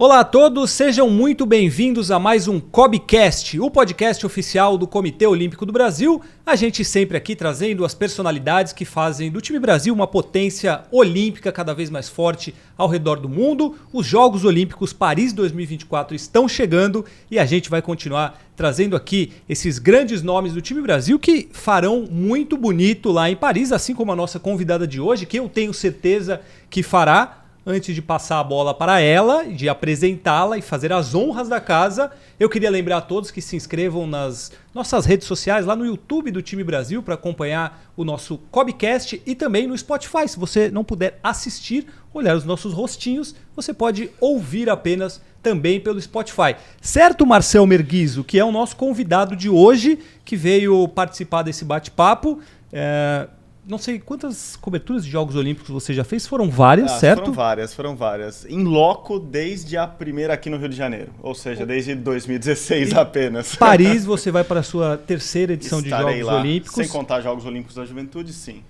Olá a todos, sejam muito bem-vindos a mais um COBcast, o podcast oficial do Comitê Olímpico do Brasil. A gente sempre aqui trazendo as personalidades que fazem do time Brasil uma potência olímpica cada vez mais forte ao redor do mundo. Os Jogos Olímpicos Paris 2024 estão chegando e a gente vai continuar trazendo aqui esses grandes nomes do time Brasil que farão muito bonito lá em Paris, assim como a nossa convidada de hoje, que eu tenho certeza que fará. Antes de passar a bola para ela, de apresentá-la e fazer as honras da casa, eu queria lembrar a todos que se inscrevam nas nossas redes sociais, lá no YouTube do Time Brasil, para acompanhar o nosso COBcast e também no Spotify. Se você não puder assistir, olhar os nossos rostinhos, você pode ouvir apenas também pelo Spotify. Certo, Marcel Merguizo, que é o nosso convidado de hoje, que veio participar desse bate-papo. Não sei quantas coberturas de Jogos Olímpicos você já fez, foram várias, certo? Foram várias. Em loco desde a primeira aqui no Rio de Janeiro, ou seja, desde 2016 apenas. Paris, você vai para a sua terceira edição Estarei de Jogos lá, Olímpicos. sem contar Jogos Olímpicos da Juventude, sim.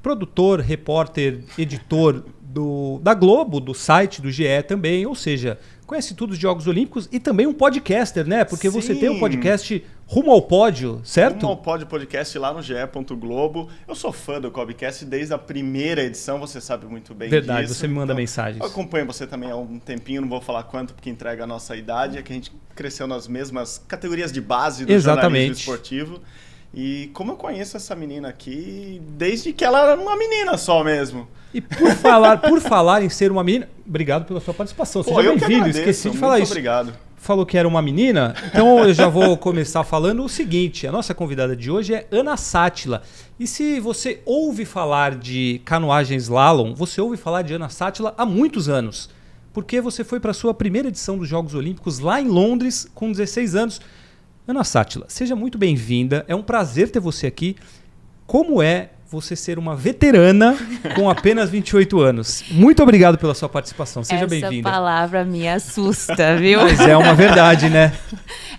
Produtor, repórter, editor da Globo, do site do GE também, ou seja, conhece tudo dos Jogos Olímpicos e também um podcaster, né? Porque você tem um podcast Rumo ao Pódio, certo? Rumo ao Pódio podcast lá no GE.globo. Eu sou fã do COBcast desde a primeira edição, você sabe muito bem disso. Verdade, você me manda mensagens. Eu acompanho você também há um tempinho, não vou falar quanto porque entrega a nossa idade, é que a gente cresceu nas mesmas categorias de base do jornalismo esportivo. E como eu conheço essa menina aqui, desde que ela era uma menina só mesmo. E por falar em ser uma menina, obrigado pela sua participação. Seja bem-vindo, esqueci de falar isso. Obrigado. Falou que era uma menina, então eu já vou começar falando o seguinte, a nossa convidada de hoje é Ana Sátila. E se você ouve falar de canoagem slalom, você ouve falar de Ana Sátila há muitos anos, porque você foi para a sua primeira edição dos Jogos Olímpicos lá em Londres com 16 anos. Ana Sátila, seja muito bem-vinda, é um prazer ter você aqui. Como é você ser uma veterana com apenas 28 anos? Muito obrigado pela sua participação, seja bem-vinda. Essa palavra me assusta, viu? Mas é uma verdade, né?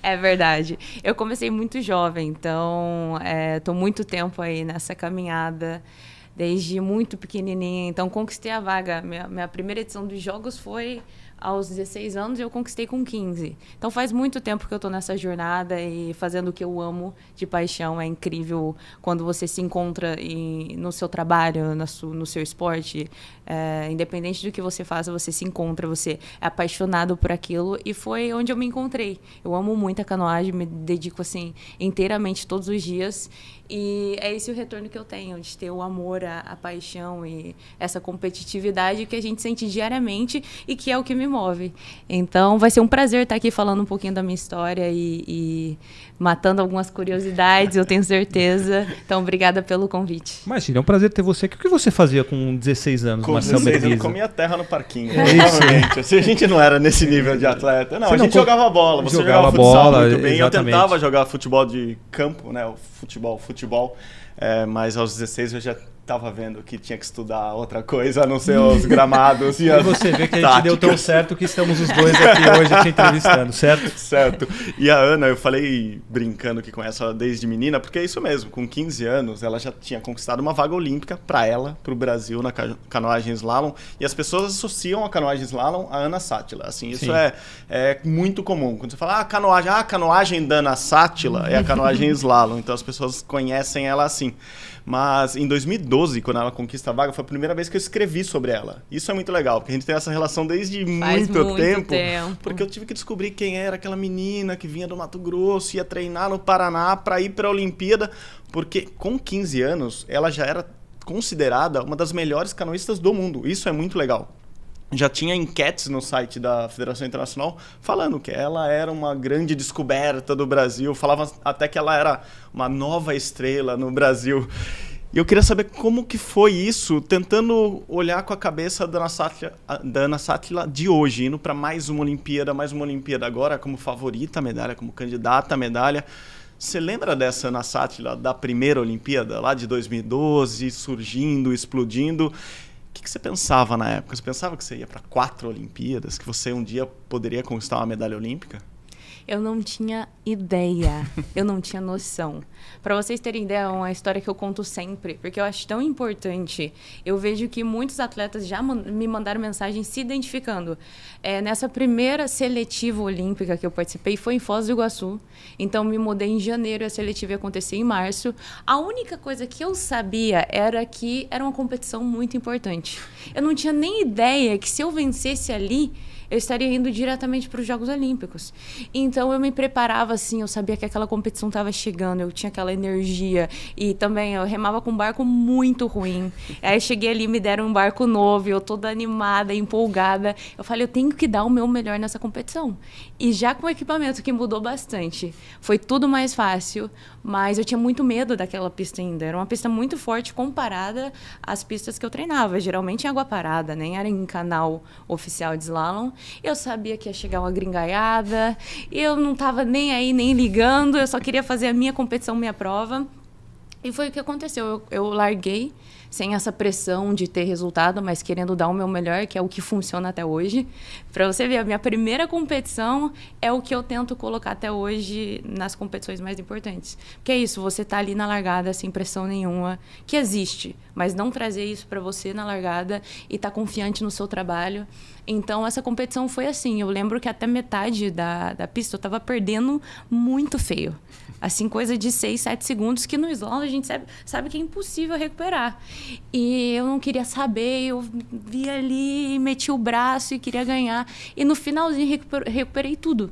É verdade. Eu comecei muito jovem, então estou muito tempo aí nessa caminhada, desde muito pequenininha. Então conquistei a vaga. Minha primeira edição dos Jogos foi aos 16 anos e eu conquistei com 15. Então faz muito tempo que eu estou nessa jornada e fazendo o que eu amo de paixão. É incrível quando você se encontra no seu trabalho, no seu esporte. Independente do que você faça, você se encontra, você é apaixonado por aquilo e foi onde eu me encontrei. Eu amo muito a canoagem, me dedico assim inteiramente todos os dias e é esse o retorno que eu tenho, de ter o amor, a paixão e essa competitividade que a gente sente diariamente e que é o que me move. Então vai ser um prazer estar aqui falando um pouquinho da minha história e matando algumas curiosidades, eu tenho certeza. Então obrigada pelo convite. Imagina, é um prazer ter você aqui. O que você fazia com 16 anos, Marcel Merguizo? Eu comia terra no parquinho. Realmente. Se a gente não era nesse nível de atleta. Não, a gente jogava bola. Você jogava futsal muito bem. Exatamente. Eu tentava jogar futebol de campo, né? O futebol. Mas aos 16 eu já estava vendo que tinha que estudar outra coisa, a não ser os gramados. E você vê que a gente deu tão certo que estamos os dois aqui hoje te entrevistando, certo? Certo. E a Ana, eu falei brincando que conheço ela desde menina, porque é isso mesmo, com 15 anos ela já tinha conquistado uma vaga olímpica para ela, para o Brasil, na canoagem slalom, e as pessoas associam a canoagem slalom a Ana Sátila. Assim, isso é muito comum. Quando você fala, a canoagem da Ana Sátila é a canoagem slalom, então as pessoas conhecem ela assim. Mas em 2012, quando ela conquista a vaga, foi a primeira vez que eu escrevi sobre ela. Isso é muito legal, porque a gente tem essa relação desde muito tempo. Porque eu tive que descobrir quem era aquela menina que vinha do Mato Grosso, ia treinar no Paraná para ir para a Olimpíada. Porque com 15 anos, ela já era considerada uma das melhores canoístas do mundo. Isso é muito legal. Já tinha enquetes no site da Federação Internacional falando que ela era uma grande descoberta do Brasil, falava até que ela era uma nova estrela no Brasil. E eu queria saber como que foi isso, tentando olhar com a cabeça da Ana Sátila de hoje, indo para mais uma Olimpíada agora como favorita à medalha, como candidata à medalha. Você lembra dessa Ana Sátila da primeira Olimpíada, lá de 2012, surgindo, explodindo? O que você pensava na época? Você pensava que você ia para 4 Olimpíadas, que você um dia poderia conquistar uma medalha olímpica? Eu não tinha ideia, eu não tinha noção. Para vocês terem ideia, é uma história que eu conto sempre, porque eu acho tão importante. Eu vejo que muitos atletas já me mandaram mensagem se identificando. Nessa primeira seletiva olímpica que eu participei, foi em Foz do Iguaçu. Então, me mudei em janeiro, a seletiva ia acontecer em março. A única coisa que eu sabia era que era uma competição muito importante. Eu não tinha nem ideia que se eu vencesse ali, eu estaria indo diretamente para os Jogos Olímpicos. Então, eu me preparava assim, eu sabia que aquela competição estava chegando, eu tinha aquela energia. E também eu remava com um barco muito ruim. Aí eu cheguei ali, me deram um barco novo, eu toda animada, empolgada. Eu falei, eu tenho que dar o meu melhor nessa competição. E já com o equipamento que mudou bastante, foi tudo mais fácil, mas eu tinha muito medo daquela pista ainda. Era uma pista muito forte comparada às pistas que eu treinava. Geralmente em água parada, nem era em canal oficial de slalom. Eu sabia que ia chegar uma gringaiada, eu não estava nem aí, nem ligando, eu só queria fazer a minha competição, minha prova. E foi o que aconteceu. Eu larguei sem essa pressão de ter resultado, mas querendo dar o meu melhor, que é o que funciona até hoje. Para você ver, a minha primeira competição é o que eu tento colocar até hoje nas competições mais importantes. Porque é isso, você tá ali na largada sem pressão nenhuma, que existe, mas não trazer isso para você na largada e tá confiante no seu trabalho. Então, essa competição foi assim. Eu lembro que até metade da pista eu estava perdendo muito feio. Assim, coisa de 6, 7 segundos, que no slalom a gente sabe que é impossível recuperar. E eu não queria saber, eu vi ali, meti o braço e queria ganhar. E no finalzinho recuperei tudo.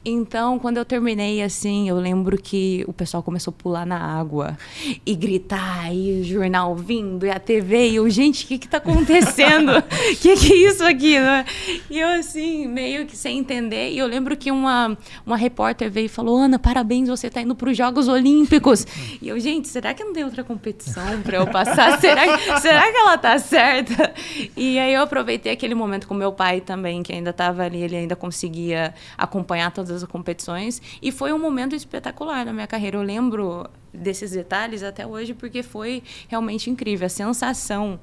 Então, quando eu terminei, assim, eu lembro que o pessoal começou a pular na água e gritar, e o jornal vindo, e a TV, e eu, gente, o que tá acontecendo? Que é isso aqui, né? E eu, assim, meio que sem entender. E eu lembro que uma repórter veio e falou, Ana, parabéns, você tá indo para os Jogos Olímpicos. E eu, gente, será que não tem outra competição para eu passar? Será que ela tá certa? E aí eu aproveitei aquele momento com meu pai também, que ainda estava ali, ele ainda conseguia acompanhar todas as competições. E foi um momento espetacular na minha carreira. Eu lembro desses detalhes até hoje, porque foi realmente incrível. A sensação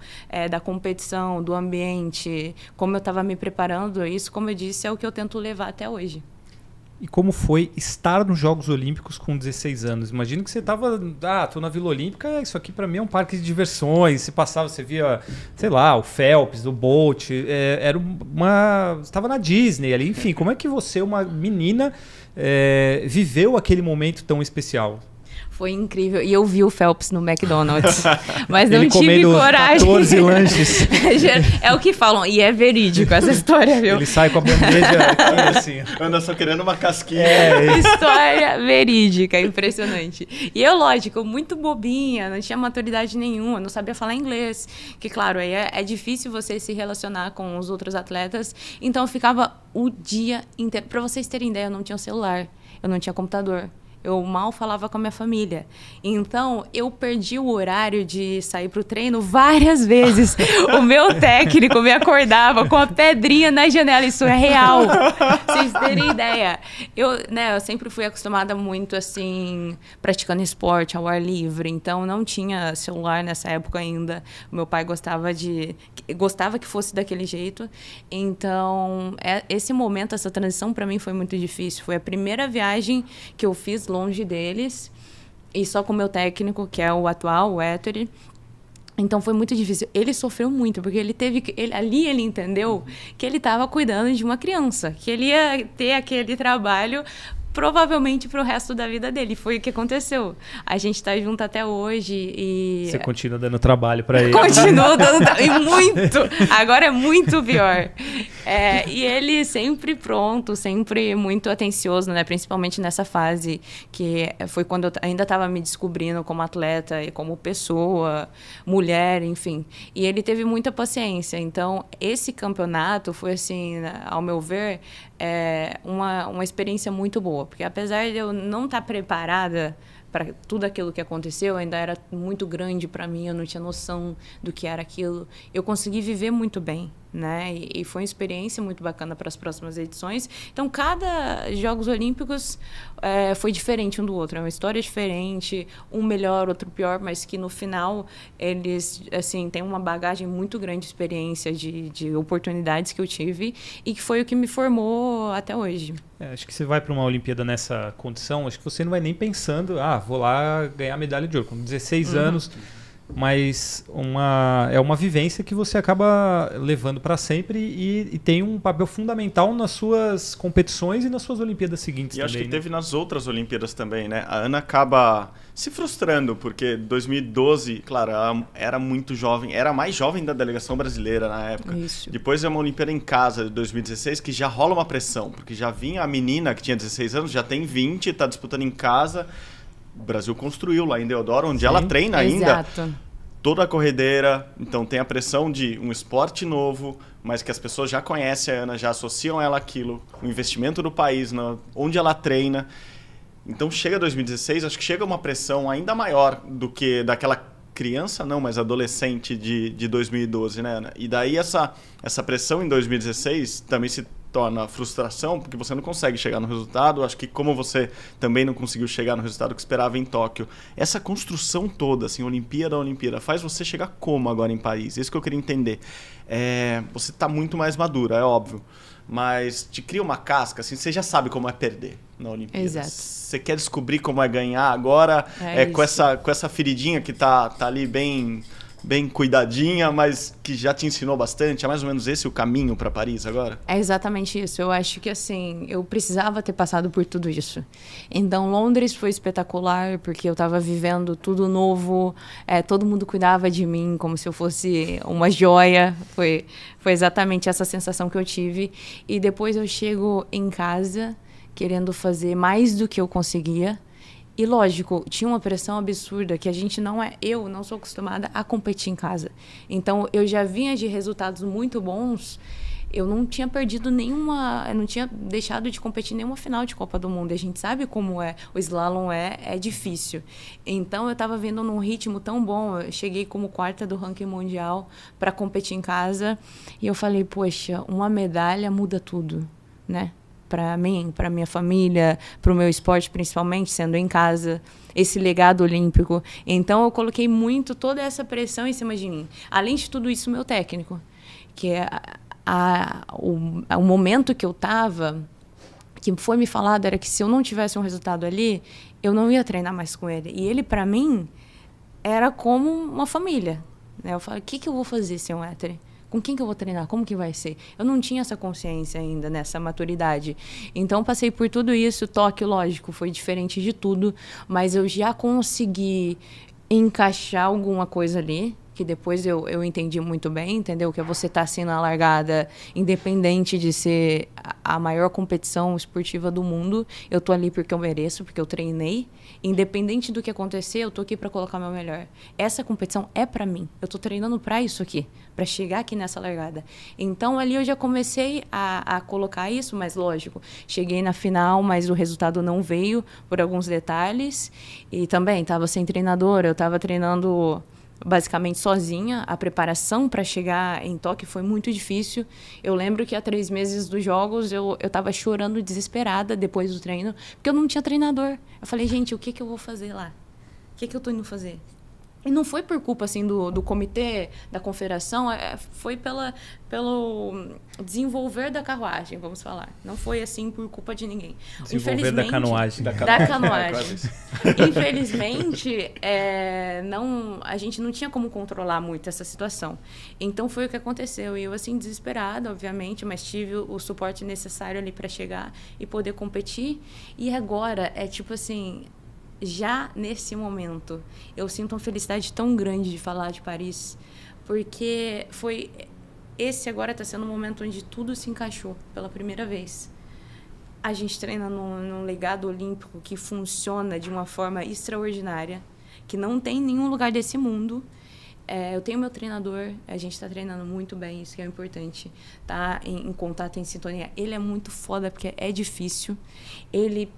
da competição, do ambiente, como eu estava me preparando, isso, como eu disse, é o que eu tento levar até hoje. E como foi estar nos Jogos Olímpicos com 16 anos? Imagina que você estava, tô na Vila Olímpica, isso aqui para mim é um parque de diversões. Você passava, você via, sei lá, o Phelps, o Bolt, você estava na Disney ali. Enfim, como é que você, uma menina, viveu aquele momento tão especial? Foi incrível. E eu vi o Phelps no McDonald's, mas não Ele tive coragem. 14 lanches. É o que falam, e é verídico essa história, viu? Ele sai com a bandeja aqui, assim. Anda só querendo uma casquinha. História verídica, impressionante. E eu, lógico, muito bobinha, não tinha maturidade nenhuma, não sabia falar inglês. Que, claro, aí é difícil você se relacionar com os outros atletas. Então, eu ficava o dia inteiro. Para vocês terem ideia, eu não tinha celular, eu não tinha computador. Eu mal falava com a minha família. Então, eu perdi o horário de sair para o treino várias vezes. O meu técnico me acordava com a pedrinha na janela. Isso é real. Vocês terem ideia. Eu sempre fui acostumada muito, assim, praticando esporte ao ar livre. Então, não tinha celular nessa época ainda. O meu pai gostava que fosse daquele jeito. Então, esse momento, essa transição, para mim, foi muito difícil. Foi a primeira viagem que eu fiz longe deles, e só com o meu técnico, que é o atual, o Ettore. Então foi muito difícil. Ele sofreu muito, porque ali ele entendeu que ele estava cuidando de uma criança, que ele ia ter aquele trabalho provavelmente para o resto da vida dele. Foi o que aconteceu. A gente está junto até hoje e... Você continua dando trabalho para ele. Continuo dando trabalho. E muito! Agora é muito pior. E ele sempre pronto, sempre muito atencioso, né? Principalmente nessa fase, que foi quando eu ainda estava me descobrindo como atleta e como pessoa, mulher, enfim. E ele teve muita paciência. Então, esse campeonato foi, assim, ao meu ver, uma experiência muito boa. Porque apesar de eu não estar preparada para tudo aquilo que aconteceu, ainda era muito grande para mim, eu não tinha noção do que era aquilo. Eu consegui viver muito bem. né? E foi uma experiência muito bacana para as próximas edições. Então, cada Jogos Olímpicos foi diferente um do outro. É uma história diferente, um melhor, outro pior, mas que no final eles, assim, têm uma bagagem muito grande de experiência, de oportunidades que eu tive e que foi o que me formou até hoje. Acho que você vai para uma Olimpíada nessa condição, acho que você não vai nem pensando, vou lá ganhar medalha de ouro. Com 16 anos, mas é uma vivência que você acaba levando para sempre e tem um papel fundamental nas suas competições e nas suas Olimpíadas seguintes também. E acho que teve nas outras Olimpíadas também, né? A Ana acaba se frustrando, porque 2012, claro, ela era muito jovem, era a mais jovem da delegação brasileira na época. Isso. Depois é uma Olimpíada em casa de 2016, que já rola uma pressão, porque já vinha a menina que tinha 16 anos, já tem 20, está disputando em casa. O Brasil construiu lá em Deodoro, onde ela treina ainda. Exato. Toda a corredeira, então tem a pressão de um esporte novo, mas que as pessoas já conhecem a Ana, já associam ela àquilo, o investimento do país, onde ela treina. Então chega 2016, acho que chega uma pressão ainda maior do que daquela criança, não, mas adolescente de 2012, né, Ana? E daí essa pressão em 2016 também se torna frustração, porque você não consegue chegar no resultado. Acho que como você também não conseguiu chegar no resultado que esperava em Tóquio, essa construção toda, assim, Olimpíada, faz você chegar como agora em Paris? Isso que eu queria entender. Você está muito mais madura, é óbvio, mas te cria uma casca, assim, você já sabe como é perder na Olimpíada. Exato. Você quer descobrir como é ganhar agora, com essa feridinha que tá ali bem cuidadinha, mas que já te ensinou bastante. É mais ou menos esse o caminho para Paris agora? É exatamente isso. Eu acho que, assim, eu precisava ter passado por tudo isso. Então, Londres foi espetacular, porque eu estava vivendo tudo novo, todo mundo cuidava de mim como se eu fosse uma joia. Foi exatamente essa sensação que eu tive. E depois eu chego em casa, querendo fazer mais do que eu conseguia. E, lógico, tinha uma pressão absurda que eu não sou acostumada a competir em casa. Então, eu já vinha de resultados muito bons, eu não tinha perdido eu não tinha deixado de competir nenhuma final de Copa do Mundo. A gente sabe como o slalom é difícil. Então, eu estava vindo num ritmo tão bom, eu cheguei como quarta do ranking mundial para competir em casa, e eu falei, poxa, uma medalha muda tudo, né? Para mim, para minha família, para o meu esporte, principalmente, sendo em casa, esse legado olímpico. Então, eu coloquei muito toda essa pressão em cima de mim. Além de tudo isso, meu técnico, que o momento que eu estava, que foi me falado, era que se eu não tivesse um resultado ali, eu não ia treinar mais com ele. E ele, para mim, era como uma família, né? Eu falei, o que eu vou fazer sem o hétero? Com quem que eu vou treinar? Como que vai ser? Eu não tinha essa consciência ainda, nessa maturidade. Então, passei por tudo isso. Tóquio, lógico, foi diferente de tudo, mas eu já consegui encaixar alguma coisa ali, que depois eu entendi muito bem, entendeu? Que você tá assim na largada, independente de ser a maior competição esportiva do mundo, eu tô ali porque eu mereço, porque eu treinei. Independente do que acontecer, eu tô aqui para colocar meu melhor. Essa competição é para mim. Eu tô treinando para isso aqui, para chegar aqui nessa largada. Então, ali eu já comecei a colocar isso, mas lógico, cheguei na final, mas o resultado não veio por alguns detalhes. E também estava sem treinador, eu estava treinando basicamente sozinha. A preparação para chegar em Tóquio foi muito difícil. Eu lembro que há 3 meses dos Jogos eu estava chorando desesperada depois do treino, porque eu não tinha treinador. Eu falei, gente, o que eu vou fazer lá? O que eu estou indo fazer? E não foi por culpa assim, do comitê, da confederação, foi pelo desenvolver da carruagem, vamos falar. Não foi assim por culpa de ninguém. Desenvolver da canoagem. Da canoagem. Infelizmente, a gente não tinha como controlar muito essa situação. Então, foi o que aconteceu. E eu, assim, desesperada, obviamente, mas tive o suporte necessário ali para chegar e poder competir. E agora, tipo assim, já nesse momento, eu sinto uma felicidade tão grande de falar de Paris, porque esse agora está sendo um momento onde tudo se encaixou pela primeira vez. A gente treina num legado olímpico que funciona de uma forma extraordinária, que não tem em nenhum lugar desse mundo. Eu tenho meu treinador, a gente está treinando muito bem, isso que é importante, tá em contato, em sintonia. Ele é muito foda, porque é difícil. Ele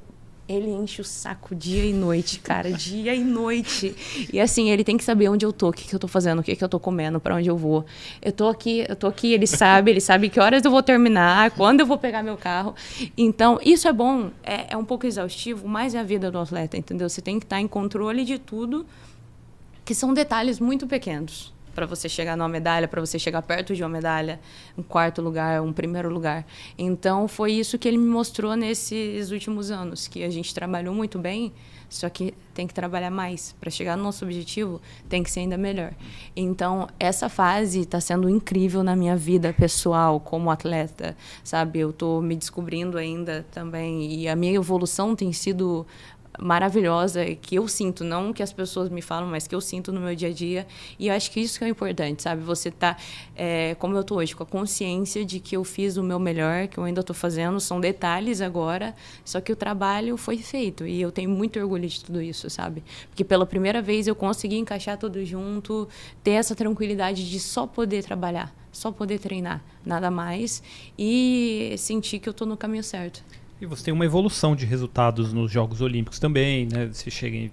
Ele enche o saco dia e noite, cara, dia e noite. E assim, ele tem que saber onde eu tô, o que eu tô fazendo, o que eu tô comendo, pra onde eu vou. Eu tô aqui, ele sabe que horas eu vou terminar, quando eu vou pegar meu carro. Então, isso é bom, é um pouco exaustivo, mas é a vida do atleta, entendeu? Você tem que estar em controle de tudo, que são detalhes muito pequenos. Para você chegar numa medalha, para você chegar perto de uma medalha, um quarto lugar, um primeiro lugar. Então, foi isso que ele me mostrou nesses últimos anos, que a gente trabalhou muito bem, só que tem que trabalhar mais. Para chegar no nosso objetivo, tem que ser ainda melhor. Então, essa fase está sendo incrível na minha vida pessoal, como atleta, sabe? Eu estou me descobrindo ainda também, e a minha evolução tem sido maravilhosa, que eu sinto, não que as pessoas me falam, mas que eu sinto no meu dia a dia. E eu acho que isso que é importante, sabe? Você tá, como eu tô hoje, com a consciência de que eu fiz o meu melhor, que eu ainda tô fazendo, são detalhes agora, só que o trabalho foi feito. E eu tenho muito orgulho de tudo isso, sabe? Porque pela primeira vez eu consegui encaixar tudo junto, ter essa tranquilidade de só poder trabalhar, só poder treinar, nada mais, e sentir que eu tô no caminho certo. E você tem uma evolução de resultados nos Jogos Olímpicos também, né? Você chega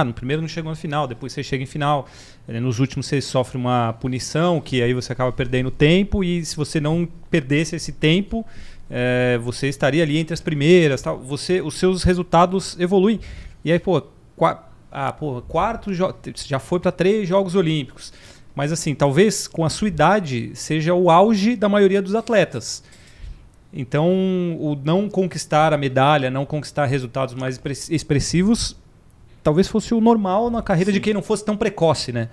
no primeiro não chegou na final, depois você chega em final. Nos últimos você sofre uma punição, que aí você acaba perdendo tempo, e se você não perdesse esse tempo, você estaria ali entre as primeiras, tal. Os seus resultados evoluem. E aí, quarto, já foi para 3 Jogos Olímpicos. Mas assim, talvez com a sua idade seja o auge da maioria dos atletas. Então, o não conquistar a medalha, não conquistar resultados mais expressivos, talvez fosse o normal na carreira de quem não fosse tão precoce, né?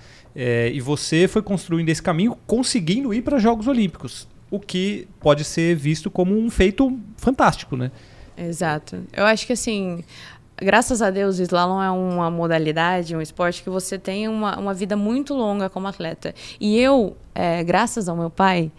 E você foi construindo esse caminho, conseguindo ir para Jogos Olímpicos, o que pode ser visto como um feito fantástico, né? Exato. Eu acho que, assim, graças a Deus, o slalom é uma modalidade, um esporte que você tem uma vida muito longa como atleta. E eu, graças ao meu pai,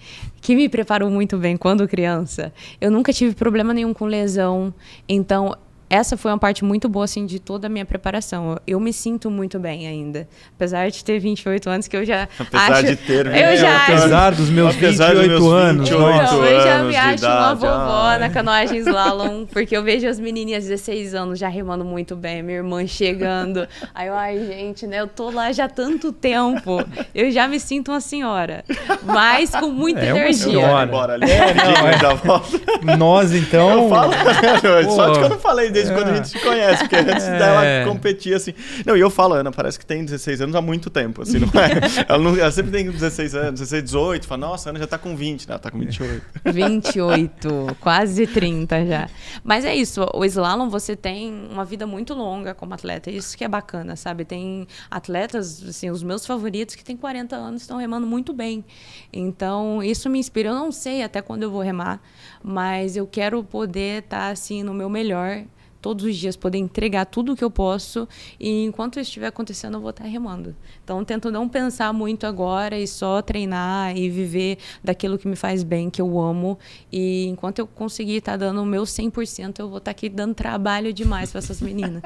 que me preparou muito bem quando criança, eu nunca tive problema nenhum com lesão. Então, essa foi uma parte muito boa, assim, de toda a minha preparação. Eu me sinto muito bem ainda. Apesar de ter 28 anos, que eu já Apesar acho... de ter... Apesar dos meus 28 anos. Então, eu já me acho uma vovó na canoagem slalom, porque eu vejo as menininhas de 16 anos já remando muito bem, minha irmã chegando. Aí eu, gente, né, eu tô lá já há tanto tempo, eu já me sinto uma senhora, mas com muita energia. Senhora. Embora ali, Nós, então... Eu falo, só que eu não falei desde quando a gente se conhece, porque antes dela competir, assim... Não, e eu falo, Ana, parece que tem 16 anos há muito tempo, assim, não é? Ela sempre tem 16 anos, 16, 18, fala, nossa, a Ana já tá com 20, né? Ela tá com 28. 28, quase 30 já. Mas é isso, o slalom você tem uma vida muito longa como atleta, isso que é bacana, sabe? Tem atletas, assim, os meus favoritos que têm 40 anos estão remando muito bem. Então, isso me inspira. Eu não sei até quando eu vou remar, mas eu quero poder estar, assim, no meu melhor todos os dias, poder entregar tudo o que eu posso, e enquanto isso estiver acontecendo, eu vou estar remando. Então, tento não pensar muito agora e só treinar e viver daquilo que me faz bem, que eu amo, e enquanto eu conseguir estar dando o meu 100%, eu vou estar aqui dando trabalho demais para essas meninas.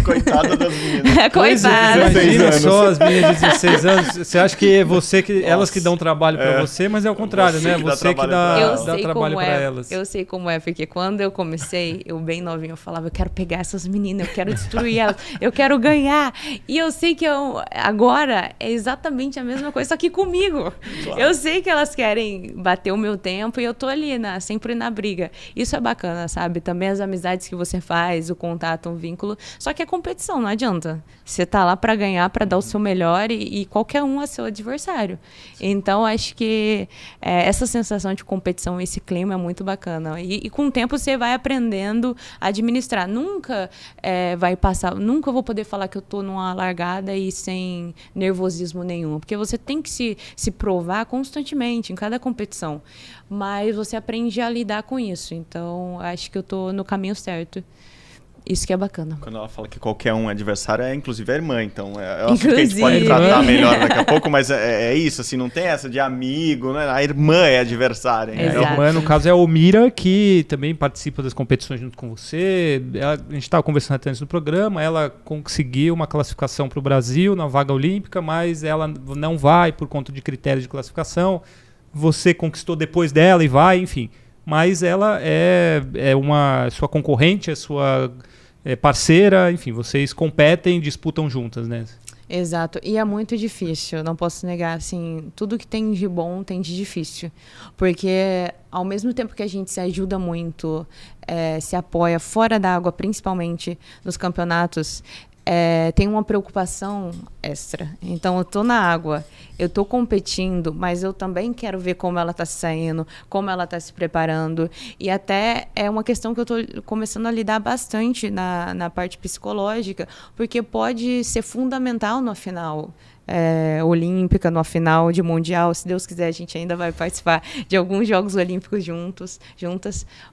Coitada das meninas. Coitada. Imagina só as meninas de 16 anos, você acha que é você elas que dão trabalho para você, mas é o contrário, né? Você que dá trabalho para elas. Eu sei como é, porque quando eu comecei, eu bem novinha, eu falava, eu quero pegar essas meninas, eu quero destruir elas, eu quero ganhar. E eu sei que agora é exatamente a mesma coisa, só que comigo. Claro. Eu sei que elas querem bater o meu tempo e eu tô ali, sempre na briga. Isso é bacana, sabe? Também as amizades que você faz, o contato, um vínculo. Só que é competição, não adianta. Você tá lá para ganhar, para dar o seu melhor, e qualquer um é seu adversário. Então, acho que essa sensação de competição, esse clima é muito bacana. E com o tempo você vai aprendendo a administrar. Nunca vai passar, nunca vou poder falar que eu tô numa largada e sem nervosismo nenhum, porque você tem que se provar constantemente em cada competição, mas você aprende a lidar com isso. Então, acho que eu tô no caminho certo. Isso que é bacana. Quando ela fala que qualquer um é adversário, inclusive a irmã, então eu acho que a gente pode tratar melhor daqui a pouco, mas é isso, assim, não tem essa de amigo, né? A irmã é adversária. A irmã, no caso, é a Omira, que também participa das competições junto com você. A gente estava conversando antes do programa, ela conseguiu uma classificação para o Brasil na vaga olímpica, mas ela não vai por conta de critérios de classificação. Você conquistou depois dela e vai, enfim. Mas ela é uma sua concorrente, é sua parceira, enfim, vocês competem, disputam juntas, né? Exato, e é muito difícil, não posso negar, assim, tudo que tem de bom tem de difícil, porque ao mesmo tempo que a gente se ajuda muito, se apoia fora da água, principalmente nos campeonatos, tem uma preocupação extra. Então, eu tô na água, eu tô competindo, mas eu também quero ver como ela tá se saindo, como ela tá se preparando. E até é uma questão que eu tô começando a lidar bastante na parte psicológica, porque pode ser fundamental no final. Olímpica, no final de mundial, se Deus quiser a gente ainda vai participar de alguns Jogos Olímpicos juntas,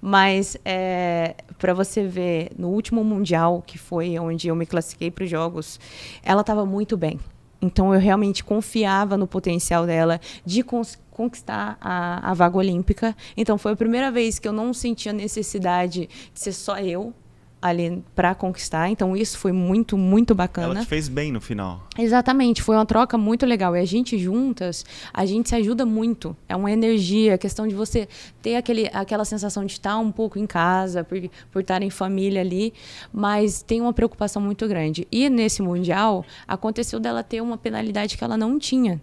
mas para você ver, no último mundial, que foi onde eu me classifiquei para os Jogos, ela estava muito bem, então eu realmente confiava no potencial dela de conquistar a vaga olímpica, então foi a primeira vez que eu não sentia necessidade de ser só eu ali para conquistar, então isso foi muito, muito bacana. Ela te fez bem no final. Exatamente, foi uma troca muito legal, e a gente juntas, a gente se ajuda muito, é uma energia, a questão de você ter aquela sensação de estar um pouco em casa, por estar em família ali, mas tem uma preocupação muito grande, e nesse Mundial, aconteceu dela ter uma penalidade que ela não tinha.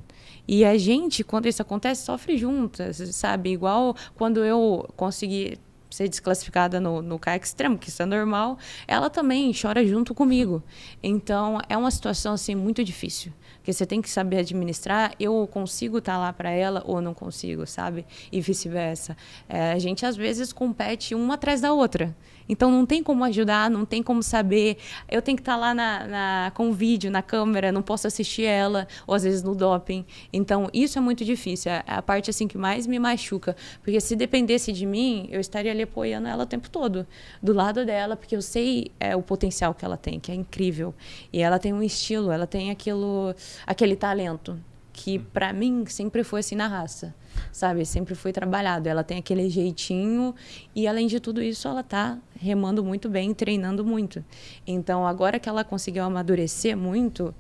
E a gente, quando isso acontece, sofre juntas, sabe? Igual quando eu consegui ser desclassificada no kayak extremo, que isso é normal, ela também chora junto comigo. Então, é uma situação assim muito difícil, porque você tem que saber administrar, eu consigo estar lá para ela ou não consigo, sabe? E vice-versa. A gente, às vezes, compete uma atrás da outra. Então, não tem como ajudar, não tem como saber. Eu tenho que estar lá com o vídeo, na câmera, não posso assistir ela, ou às vezes no doping. Então, isso é muito difícil. É a parte assim, que mais me machuca. Porque se dependesse de mim, eu estaria ali apoiando ela o tempo todo, do lado dela, porque eu sei o potencial que ela tem, que é incrível. E ela tem um estilo, ela tem aquele talento, que para mim sempre foi assim na raça, sabe? Sempre foi trabalhado. Ela tem aquele jeitinho e, além de tudo isso, ela tá remando muito bem, treinando muito. Então, agora que ela conseguiu amadurecer muito,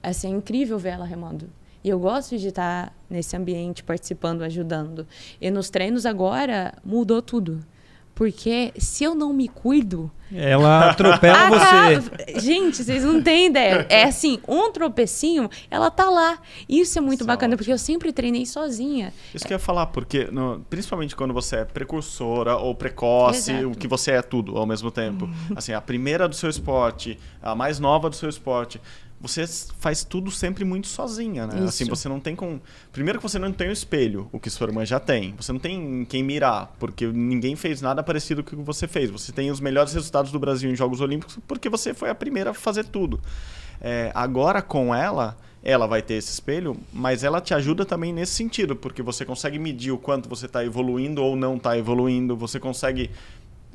assim, é incrível ver ela remando. E eu gosto de estar nesse ambiente, participando, ajudando. E nos treinos agora, mudou tudo. Porque se eu não me cuido... Ela atropela você. Gente, vocês não têm ideia. É assim, um tropecinho, ela tá lá. Isso é muito bacana, porque eu sempre treinei sozinha. Isso que eu ia falar, porque principalmente quando você é precursora ou precoce, o que você é tudo ao mesmo tempo. Assim, a primeira do seu esporte, a mais nova do seu esporte... Você faz tudo sempre muito sozinha, né? Isso. Assim, você não tem Primeiro que você não tem o espelho, o que sua irmã já tem. Você não tem quem mirar, porque ninguém fez nada parecido com o que você fez. Você tem os melhores resultados do Brasil em Jogos Olímpicos porque você foi a primeira a fazer tudo. Agora, com ela vai ter esse espelho, mas ela te ajuda também nesse sentido, porque você consegue medir o quanto você está evoluindo ou não está evoluindo, você consegue...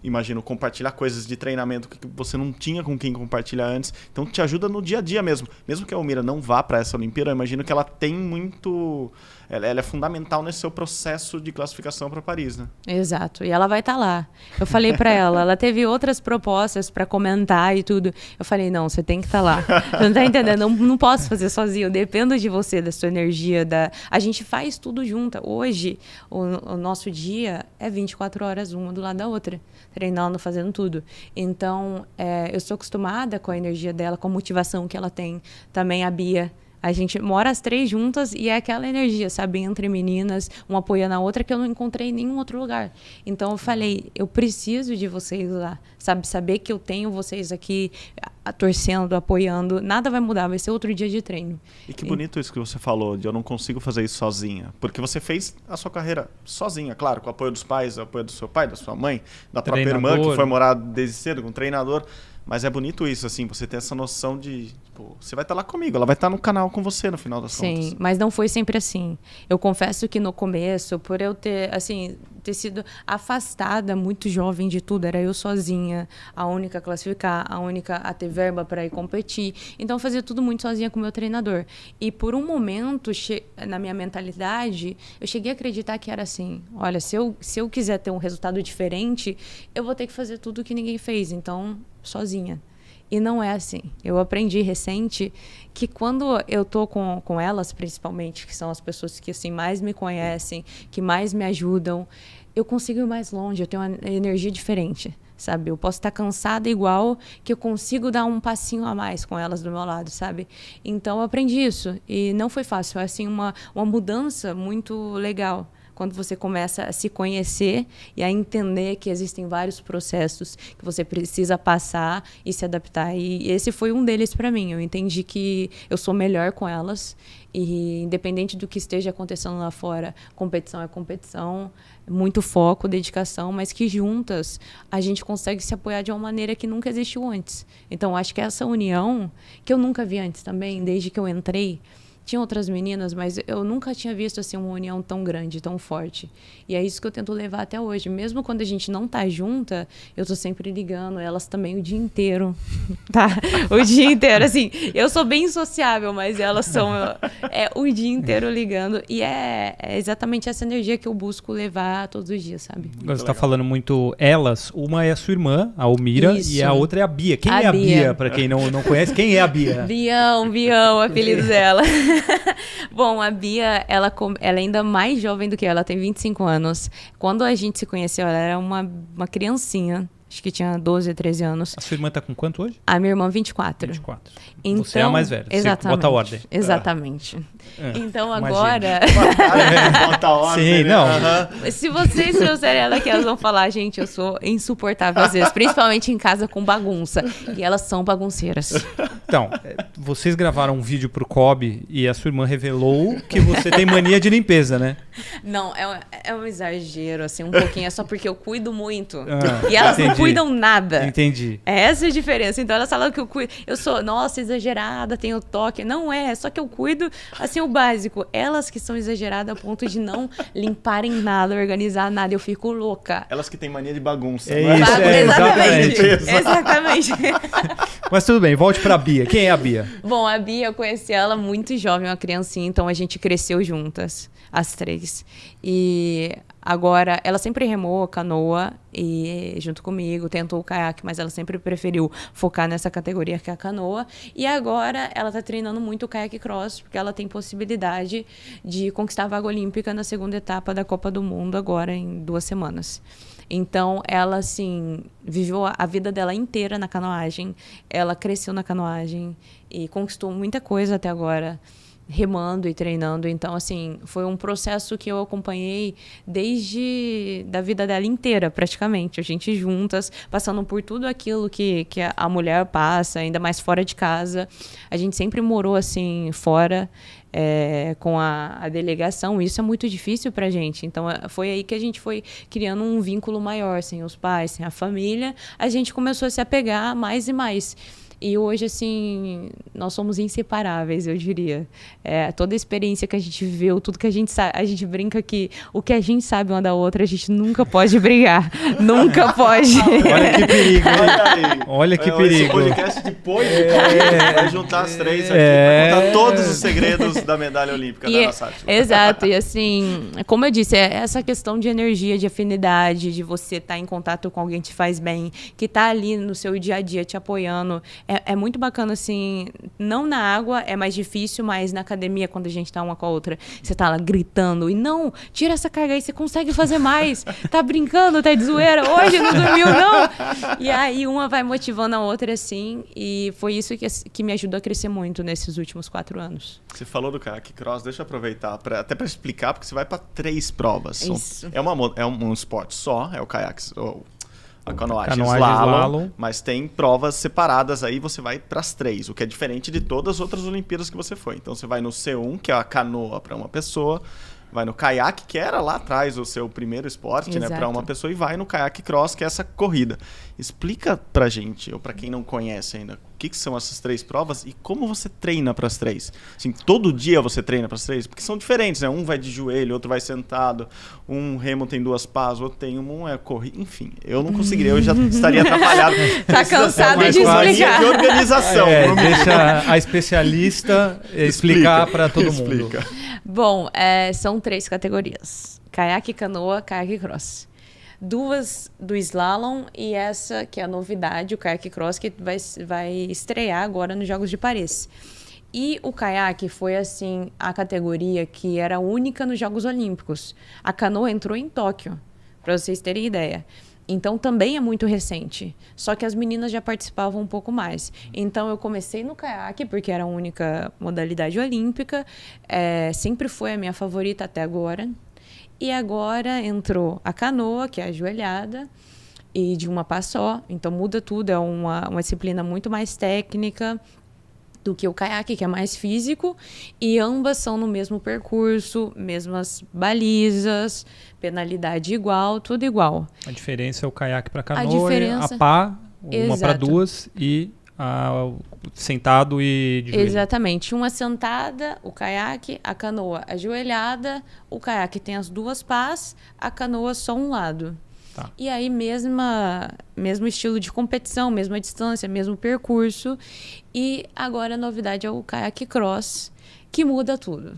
Imagino, compartilhar coisas de treinamento que você não tinha com quem compartilhar antes. Então, te ajuda no dia a dia mesmo. Mesmo que a Almira não vá para essa Olimpíada, eu imagino que ela tem muito... Ela é fundamental nesse seu processo de classificação para Paris, né? Exato. E ela vai estar lá. Eu falei para ela teve outras propostas para comentar e tudo. Eu falei, não, você tem que estar lá. Você não tá entendendo? Não posso fazer sozinho. Eu dependo de você, da sua energia. A gente faz tudo junto. Hoje, o nosso dia é 24 horas, uma do lado da outra. Treinando, fazendo tudo. Então, eu sou acostumada com a energia dela, com a motivação que ela tem. Também a Bia. A gente mora as três juntas e é aquela energia, sabe? Entre meninas, uma apoiando a outra, que eu não encontrei em nenhum outro lugar. Então, eu falei, eu preciso de vocês lá, sabe? Saber que eu tenho vocês aqui torcendo, apoiando. Nada vai mudar, vai ser outro dia de treino. E que bonito isso que você falou, de eu não consigo fazer isso sozinha. Porque você fez a sua carreira sozinha, claro, com o apoio dos pais, o apoio do seu pai, da sua mãe, da própria irmã, que foi morar desde cedo com um treinador. Mas é bonito isso, assim, você ter essa noção de, tipo, você vai estar lá comigo, ela vai estar no canal com você no final das contas. Sim, mas não foi sempre assim. Eu confesso que no começo, por eu ter sido afastada muito jovem de tudo, era eu sozinha, a única a classificar, a única a ter verba para ir competir. Então, eu fazia tudo muito sozinha com o meu treinador. E por um momento, na minha mentalidade, eu cheguei a acreditar que era assim, olha, se eu quiser ter um resultado diferente, eu vou ter que fazer tudo que ninguém fez. Então, sozinha. E não é assim. Eu aprendi recente que quando eu tô com elas, principalmente, que são as pessoas que assim mais me conhecem, que mais me ajudam, eu consigo ir mais longe, eu tenho uma energia diferente, sabe? Eu posso estar cansada igual que eu consigo dar um passinho a mais com elas do meu lado, sabe? Então eu aprendi isso e não foi fácil, é assim uma mudança muito legal. Quando você começa a se conhecer e a entender que existem vários processos que você precisa passar e se adaptar. E esse foi um deles para mim. Eu entendi que eu sou melhor com elas e independente do que esteja acontecendo lá fora, competição é competição, muito foco, dedicação, mas que juntas a gente consegue se apoiar de uma maneira que nunca existiu antes. Então, acho que essa união, que eu nunca vi antes também, desde que eu entrei, tinha outras meninas, mas eu nunca tinha visto assim uma união tão grande, tão forte. E é isso que eu tento levar até hoje. Mesmo quando a gente não tá junta, eu tô sempre ligando elas também o dia inteiro, tá? O dia inteiro, assim. Eu sou bem sociável, mas elas são o dia inteiro ligando. E é exatamente essa energia que eu busco levar todos os dias, sabe? Agora você tá falando muito elas. Uma é a sua irmã, a Almira, Isso. e a outra é a Bia. Quem é a Bia, para quem não conhece? Quem é a Bia? Bião, apelido dela. Bom, a Bia, ela é ainda mais jovem do que eu, ela tem 25 anos. Quando a gente se conheceu, ela era uma criancinha, acho que tinha 12, 13 anos. A sua irmã tá com quanto hoje? A minha irmã, 24. 24. Então, você é a mais velha, exatamente, você bota a ordem. Exatamente. Então imagina. agora... Bota a ordem. Sim, não. Se vocês trouxerem ela aqui, elas vão falar, gente, eu sou insuportável às vezes, principalmente em casa com bagunça. E elas são bagunceiras. Então, vocês gravaram um vídeo pro Kobe e a sua irmã revelou que você tem mania de limpeza, né? Não, é um exagero, assim, um pouquinho. É só porque eu cuido muito. Ah, E elas não entendi. cuidam nada. Entendi. É essa a diferença. Então elas falam que eu cuido. Eu sou, nossa, exagerada, tenho toque. Não é só que eu cuido, assim, o básico. Elas que são exageradas a ponto de não limparem nada, organizar nada. Eu fico louca. Elas que têm mania de bagunça. É não isso, Exatamente. exatamente. Exatamente. Mas tudo bem, volte pra Bia. Quem é a Bia? Bom, a Bia, eu conheci ela muito jovem, uma criancinha, então a gente cresceu juntas, as três. E agora, ela sempre remou canoa e junto comigo, tentou o caiaque, mas ela sempre preferiu focar nessa categoria que é a canoa. E agora ela tá treinando muito o caiaque cross, porque ela tem possibilidade de conquistar a vaga olímpica na segunda etapa da Copa do Mundo agora em 2 semanas. Então, ela, assim, viveu a vida dela inteira na canoagem. Ela cresceu na canoagem e conquistou muita coisa até agora, remando e treinando. Então, assim, foi um processo que eu acompanhei desde da vida dela inteira, praticamente. A gente juntas, passando por tudo aquilo que a mulher passa, ainda mais fora de casa. A gente sempre morou, assim, fora. Com a delegação, isso é muito difícil pra gente. Então, foi aí que a gente foi criando um vínculo maior, sem os pais, sem a família. A gente começou a se apegar mais e mais. E hoje, assim, nós somos inseparáveis, eu diria. Toda a experiência que a gente viveu, tudo que a gente sabe, a gente brinca que o que a gente sabe uma da outra, a gente nunca pode brigar. Nunca pode. Olha que perigo, hein? Olha aí. Olha que Esse perigo. podcast depois vai juntar as três aqui pra contar todos os segredos da medalha olímpica da nossa arte. Exato. E assim, como eu disse, essa questão de energia, de afinidade, de você estar em contato com alguém que te faz bem, que tá ali no seu dia a dia te apoiando. É muito bacana, assim, não na água é mais difícil, mas na academia, quando a gente tá uma com a outra, você tá lá gritando, e não, tira essa carga aí, você consegue fazer mais, tá brincando, tá de zoeira, hoje não dormiu, não. E aí uma vai motivando a outra, assim, e foi isso que me ajudou a crescer muito nesses últimos 4 anos. Você falou do caiaque cross, deixa eu aproveitar até para explicar, porque você vai para 3 provas. Isso. É um esporte só, é o caiaque, a canoagem Slalom, slalom, mas tem provas separadas aí, você vai para as 3, o que é diferente de todas as outras Olimpíadas que você foi. Então você vai no C1, que é a canoa para uma pessoa, vai no caiaque, que era lá atrás o seu primeiro esporte, né, para uma pessoa, e vai no caiaque cross, que é essa corrida. Explica pra gente, ou pra quem não conhece ainda, o que são essas 3 provas e como você treina para as 3. Assim, todo dia você treina para as 3? Porque são diferentes, né? Um vai de joelho, outro vai sentado, um remo tem 2 pás, outro tem um é corrida. Enfim, eu não conseguiria, eu já estaria atrapalhado. Tá cansado de explicar. De organização. Deixa a especialista explicar para todo mundo. Bom, são 3 categorias. Caiaque, canoa, caiaque cross. 2 do slalom e essa que é a novidade, o caiaque cross, que vai estrear agora nos Jogos de Paris. E o caiaque foi, assim, a categoria que era única nos Jogos Olímpicos. A canoa entrou em Tóquio, para vocês terem ideia. Então, também é muito recente. Só que as meninas já participavam um pouco mais. Então, eu comecei no caiaque, porque era a única modalidade olímpica. Sempre foi a minha favorita até agora. E agora entrou a canoa, que é a ajoelhada, e de uma pá só. Então, muda tudo. É uma disciplina muito mais técnica do que o caiaque, que é mais físico, e ambas são no mesmo percurso, mesmas balizas, penalidade igual, tudo igual. A diferença é o caiaque para canoa, a pá, uma para duas e sentado e de joelho. Exatamente. Uma sentada, o caiaque, a canoa ajoelhada, o caiaque tem as duas pás, a canoa só um lado. Tá. E aí, mesmo estilo de competição, mesma distância, mesmo percurso. E agora a novidade é o caiaque cross, que muda tudo.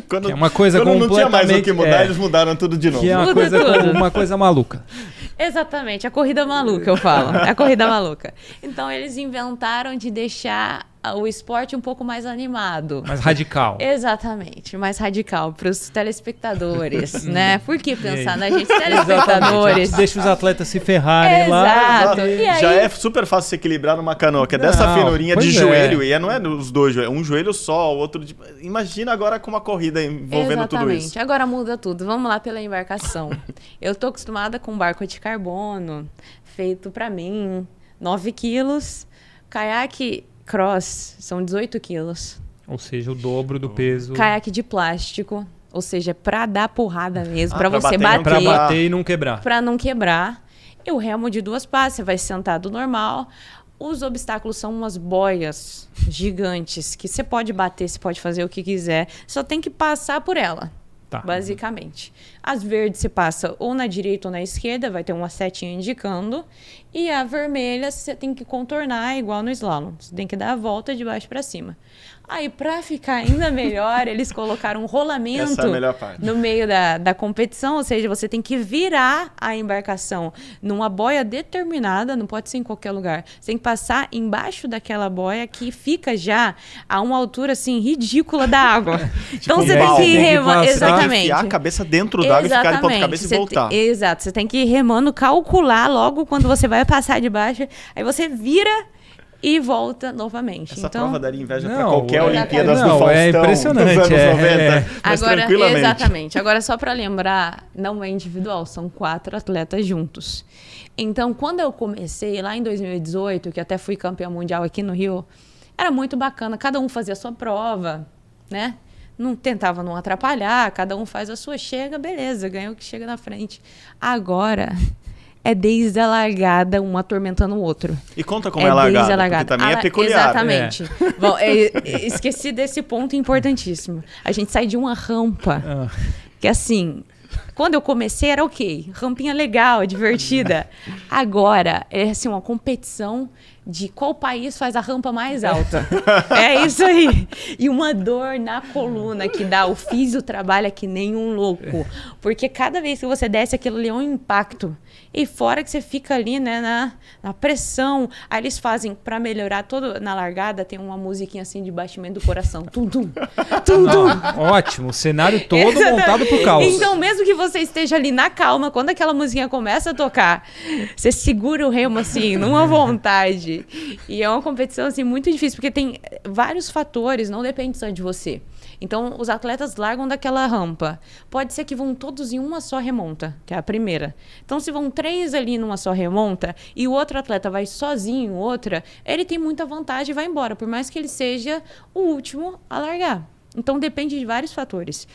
Quando, que é uma coisa quando não tinha mais o que mudar, eles mudaram tudo de novo. Que é uma coisa maluca. Exatamente, a corrida maluca, eu falo. A corrida maluca. Então, eles inventaram de deixar o esporte um pouco mais animado. Mais radical. Exatamente, mais radical para os telespectadores, né? Por que pensar na gente, telespectadores? Deixa os atletas se ferrarem lá. Exato. E aí... Já é super fácil se equilibrar numa canoa, que é dessa finurinha de joelho, e não é os dois joelhos, um joelho só, o outro... Imagina agora com uma corrida envolvendo tudo isso. Agora muda tudo. Vamos lá pela embarcação. Eu tô acostumada com barco de carbono, feito para mim, 9 quilos. Caiaque cross são 18 quilos. Ou seja, o dobro do peso. Caiaque de plástico, ou seja, para dar porrada mesmo, para você bater. Para bater e não quebrar. Para não quebrar. E o remo de 2 pás, você vai sentado normal. Os obstáculos são umas boias gigantes que você pode bater, você pode fazer o que quiser, só tem que passar por ela. Tá. Basicamente. As verdes você passa ou na direita ou na esquerda, vai ter uma setinha indicando. E a vermelha você tem que contornar igual no slalom. Você tem que dar a volta de baixo para cima. Aí, para ficar ainda melhor, eles colocaram um rolamento Essa é a melhor parte. No meio da competição. Ou seja, você tem que virar a embarcação numa boia determinada, não pode ser em qualquer lugar. Você tem que passar embaixo daquela boia que fica já a uma altura assim ridícula da água. Então você tem que ir remando. Exatamente. Tem que enfiar a cabeça dentro d'água e ficar de ponta cabeça e voltar. Exato. Você tem que ir remando, calcular logo quando você vai passar de baixo. Aí você vira e volta novamente. Essa então, prova daria inveja para qualquer Olimpíadas do Faustão é impressionante, dos anos 90. Mas agora, tranquilamente. Exatamente. Agora, só para lembrar, não é individual, são 4 atletas juntos. Então, quando eu comecei lá em 2018, que até fui campeã mundial aqui no Rio, era muito bacana. Cada um fazia a sua prova, né? Não tentava não atrapalhar, cada um faz a sua, chega, beleza, ganha o que chega na frente. Agora... é desde a largada, um atormentando o outro. E conta como é a largada, porque também é peculiar. Exatamente. Bom, esqueci desse ponto importantíssimo. A gente sai de uma rampa, que assim, quando eu comecei era ok, rampinha legal, divertida. Agora, é assim, uma competição de qual país faz a rampa mais alta. É isso aí. E uma dor na coluna que dá. O físio trabalha que nem um louco. Porque cada vez que você desce, aquilo ali é um impacto. E fora que você fica ali, né, na pressão. Aí eles fazem, para melhorar todo na largada, tem uma musiquinha assim de batimento do coração. Tum, tum. Tum, tum. Ótimo. O cenário todo montado pro caos. Então, mesmo que você esteja ali na calma, quando aquela musiquinha começa a tocar, você segura o remo assim, numa vontade. E é uma competição assim, muito difícil, porque tem vários fatores, não depende só de você. Então, os atletas largam daquela rampa. Pode ser que vão todos em uma só remonta, que é a primeira. Então, se vão 3 ali numa só remonta e o outro atleta vai sozinho em outra, ele tem muita vantagem e vai embora, por mais que ele seja o último a largar. Então, depende de vários fatores.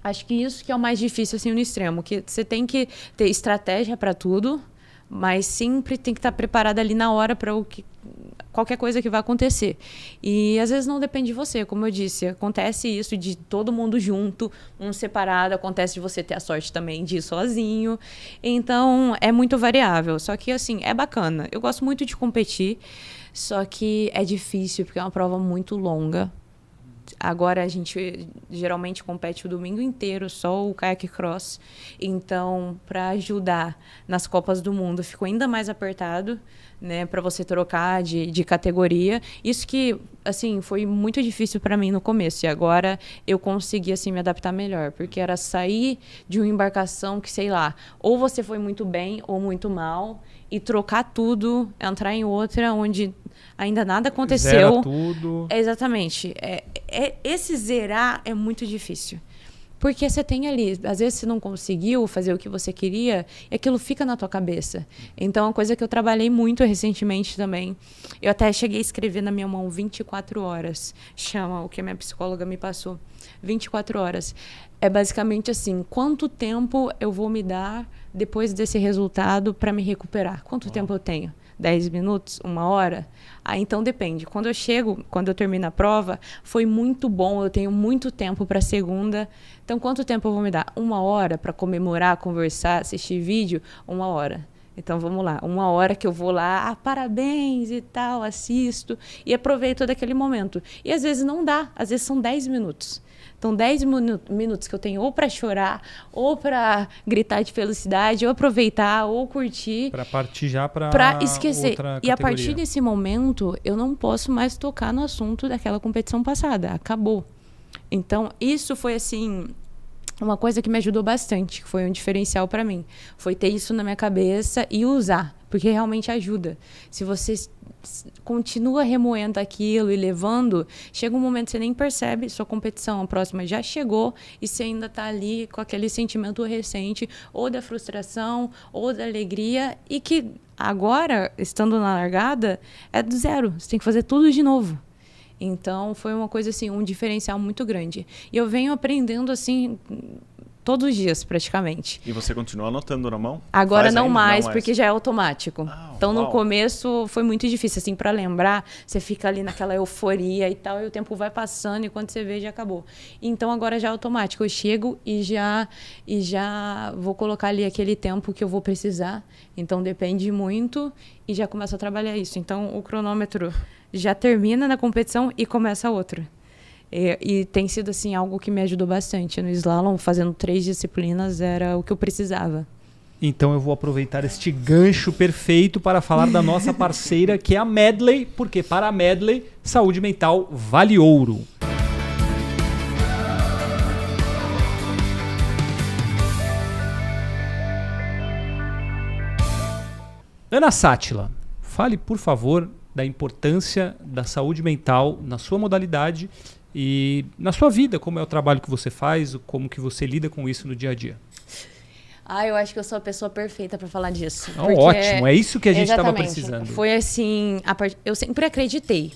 Acho que isso que é o mais difícil assim no extremo, que você tem que ter estratégia para tudo, mas sempre tem que estar preparada ali na hora para qualquer coisa que vai acontecer. E às vezes não depende de você, como eu disse. Acontece isso de todo mundo junto, um separado. Acontece de você ter a sorte também de ir sozinho. Então, é muito variável. Só que, assim, é bacana. Eu gosto muito de competir, só que é difícil, porque é uma prova muito longa. agora a gente geralmente compete o domingo inteiro, só o kayak cross. Então, para ajudar nas Copas do Mundo, ficou ainda mais apertado, né, para você trocar de categoria. Isso que, assim, foi muito difícil para mim no começo. E agora eu consegui, assim, me adaptar melhor. Porque era sair de uma embarcação que, sei lá, ou você foi muito bem ou muito mal, e trocar tudo, entrar em outra onde ainda nada aconteceu. Zera tudo. Exatamente. Esse zerar é muito difícil. Porque você tem ali, às vezes você não conseguiu fazer o que você queria e aquilo fica na tua cabeça. Então, é uma coisa que eu trabalhei muito recentemente também. Eu até cheguei a escrever na minha mão 24 horas. Chama o que a minha psicóloga me passou. 24 horas. É basicamente assim, quanto tempo eu vou me dar depois desse resultado para me recuperar? Quanto tempo eu tenho? 10 minutos? 1 hora? Então depende. Quando eu termino a prova, foi muito bom, eu tenho muito tempo para a segunda. Então, quanto tempo eu vou me dar? 1 hora para comemorar, conversar, assistir vídeo? 1 hora. Então, vamos lá. 1 hora que eu vou lá, parabéns e tal, assisto e aproveito daquele momento. E às vezes não dá, às vezes são 10 minutos. Então, 10 minutos que eu tenho ou para chorar, ou para gritar de felicidade, ou aproveitar, ou curtir. Para partir já para esquecer. Outra e a partir desse momento, eu não posso mais tocar no assunto daquela competição passada. Acabou. Então, isso foi assim, uma coisa que me ajudou bastante, que foi um diferencial para mim. Foi ter isso na minha cabeça e usar, porque realmente ajuda. Se você continua remoendo aquilo e levando, chega um momento que você nem percebe, sua competição, a próxima já chegou e você ainda está ali com aquele sentimento recente, ou da frustração, ou da alegria, e que agora, estando na largada, é do zero. Você tem que fazer tudo de novo. Então, foi uma coisa assim, um diferencial muito grande. E eu venho aprendendo assim todos os dias, praticamente. E você continua anotando na mão? Agora não mais, porque já é automático. Então, uau. no começo, foi muito difícil. Assim, para lembrar, você fica ali naquela euforia e tal, e o tempo vai passando, e quando você vê, já acabou. Então, agora já é automático. Eu chego e já vou colocar ali aquele tempo que eu vou precisar. Então, depende muito, e já começo a trabalhar isso. Então, o cronômetro já termina na competição e começa outra. E tem sido assim algo que me ajudou bastante. No slalom, fazendo 3 disciplinas, era o que eu precisava. Então eu vou aproveitar este gancho perfeito para falar da nossa parceira, que é a Medley, porque para a Medley, saúde mental vale ouro. Ana Sátila, fale, por favor, da importância da saúde mental na sua modalidade e na sua vida, como é o trabalho que você faz, como que você lida com isso no dia a dia. Eu acho que eu sou a pessoa perfeita para falar disso. Ótimo, é isso que a gente estava precisando. Foi assim, eu sempre acreditei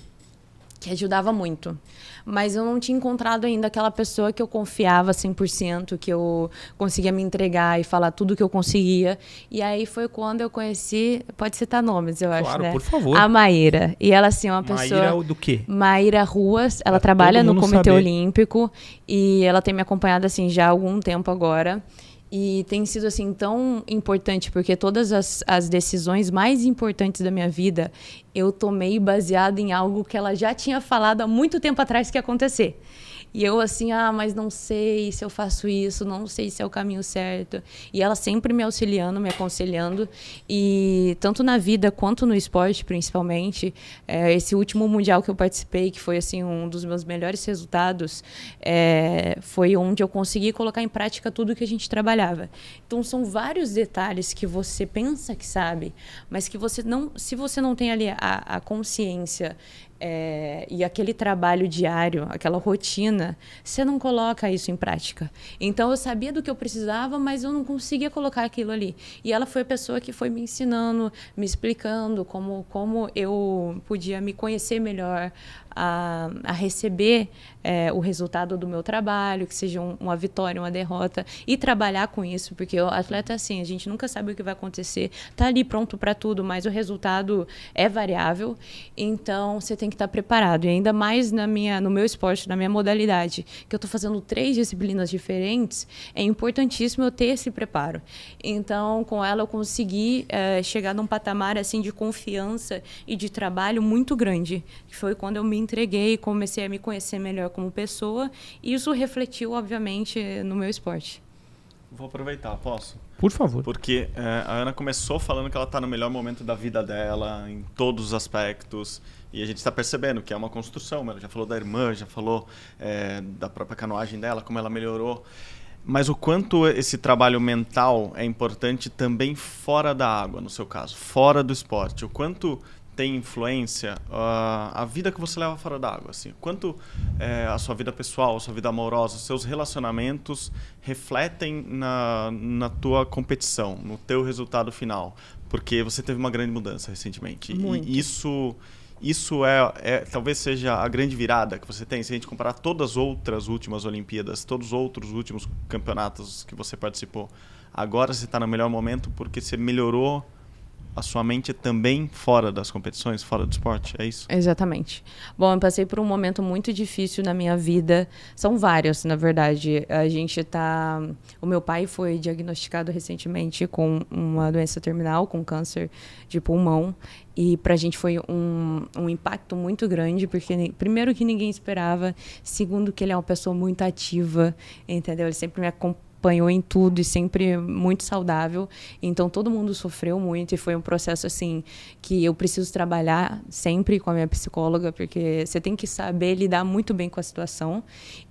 que ajudava muito, mas eu não tinha encontrado ainda aquela pessoa que eu confiava 100%, que eu conseguia me entregar e falar tudo que eu conseguia. E aí foi quando eu conheci, pode citar nomes, eu acho, né? Claro, por favor. A Maíra. E ela, assim, é uma pessoa... Maíra do quê? Maíra Ruas, ela trabalha no Comitê Olímpico e ela tem me acompanhado, assim, já há algum tempo agora. E tem sido assim tão importante, porque todas as decisões mais importantes da minha vida eu tomei baseado em algo que ela já tinha falado há muito tempo atrás que ia acontecer. E eu assim, mas não sei se eu faço isso, não sei se é o caminho certo. E ela sempre me auxiliando, me aconselhando. E tanto na vida quanto no esporte, principalmente, esse último mundial que eu participei, que foi assim um dos meus melhores resultados, foi onde eu consegui colocar em prática tudo que a gente trabalhava. Então, são vários detalhes que você pensa que sabe, mas que você não, se você não tem ali a consciência e aquele trabalho diário, aquela rotina, você não coloca isso em prática. Então, eu sabia do que eu precisava, mas eu não conseguia colocar aquilo ali. E ela foi a pessoa que foi me ensinando, me explicando como eu podia me conhecer melhor, a receber o resultado do meu trabalho, que seja uma vitória, uma derrota, e trabalhar com isso, porque o atleta é assim, a gente nunca sabe o que vai acontecer, tá ali pronto para tudo, mas o resultado é variável, então você tem que estar preparado, e ainda mais no meu esporte, na minha modalidade, que eu estou fazendo 3 disciplinas diferentes, é importantíssimo eu ter esse preparo. Então, com ela eu consegui chegar num patamar assim de confiança e de trabalho muito grande, que foi quando eu me entreguei, comecei a me conhecer melhor como pessoa, e isso refletiu, obviamente, no meu esporte. Vou aproveitar, posso? Por favor. Porque a Ana começou falando que ela está no melhor momento da vida dela, em todos os aspectos, e a gente está percebendo que é uma construção. Ela já falou da irmã, já falou da própria canoagem dela, como ela melhorou. Mas o quanto esse trabalho mental é importante também fora da água, no seu caso, fora do esporte. O quanto tem influência a vida que você leva fora da água, assim. Quanto a sua vida pessoal, a sua vida amorosa, os seus relacionamentos refletem na tua competição, no teu resultado final. Porque você teve uma grande mudança recentemente. Muito. E isso talvez seja a grande virada que você tem. Se a gente comparar todas as outras últimas Olimpíadas, todos os outros últimos campeonatos que você participou, agora você está no melhor momento porque você melhorou a sua mente também fora das competições, fora do esporte, é isso? Exatamente. Bom, eu passei por um momento muito difícil na minha vida. São vários, na verdade. O meu pai foi diagnosticado recentemente com uma doença terminal, com câncer de pulmão. E pra gente foi um impacto muito grande, porque primeiro que ninguém esperava, segundo que ele é uma pessoa muito ativa, entendeu? Ele sempre me acompanhou em tudo e sempre muito saudável. Então, todo mundo sofreu muito e foi um processo, assim, que eu preciso trabalhar sempre com a minha psicóloga, porque você tem que saber lidar muito bem com a situação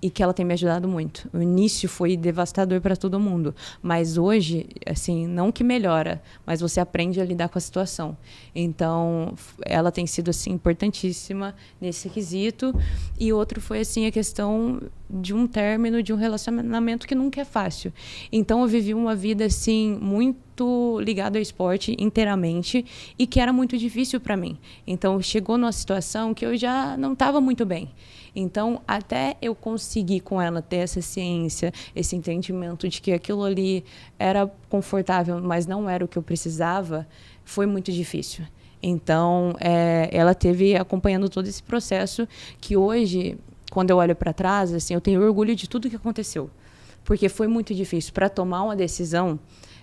e que ela tem me ajudado muito. O início foi devastador para todo mundo, mas hoje, assim, não que melhora, mas você aprende a lidar com a situação. Então, ela tem sido, assim, importantíssima nesse quesito. E outro foi, assim, a questão de um término de um relacionamento que nunca é fácil. Então eu vivi uma vida assim muito ligada ao esporte inteiramente e que era muito difícil para mim. Então chegou numa situação que eu já não estava muito bem. Então até eu conseguir com ela ter essa ciência, esse entendimento de que aquilo ali era confortável, mas não era o que eu precisava, foi muito difícil. Então ela teve acompanhando todo esse processo que hoje, quando eu olho para trás, assim, eu tenho orgulho de tudo que aconteceu. Porque foi muito difícil. Para tomar uma decisão,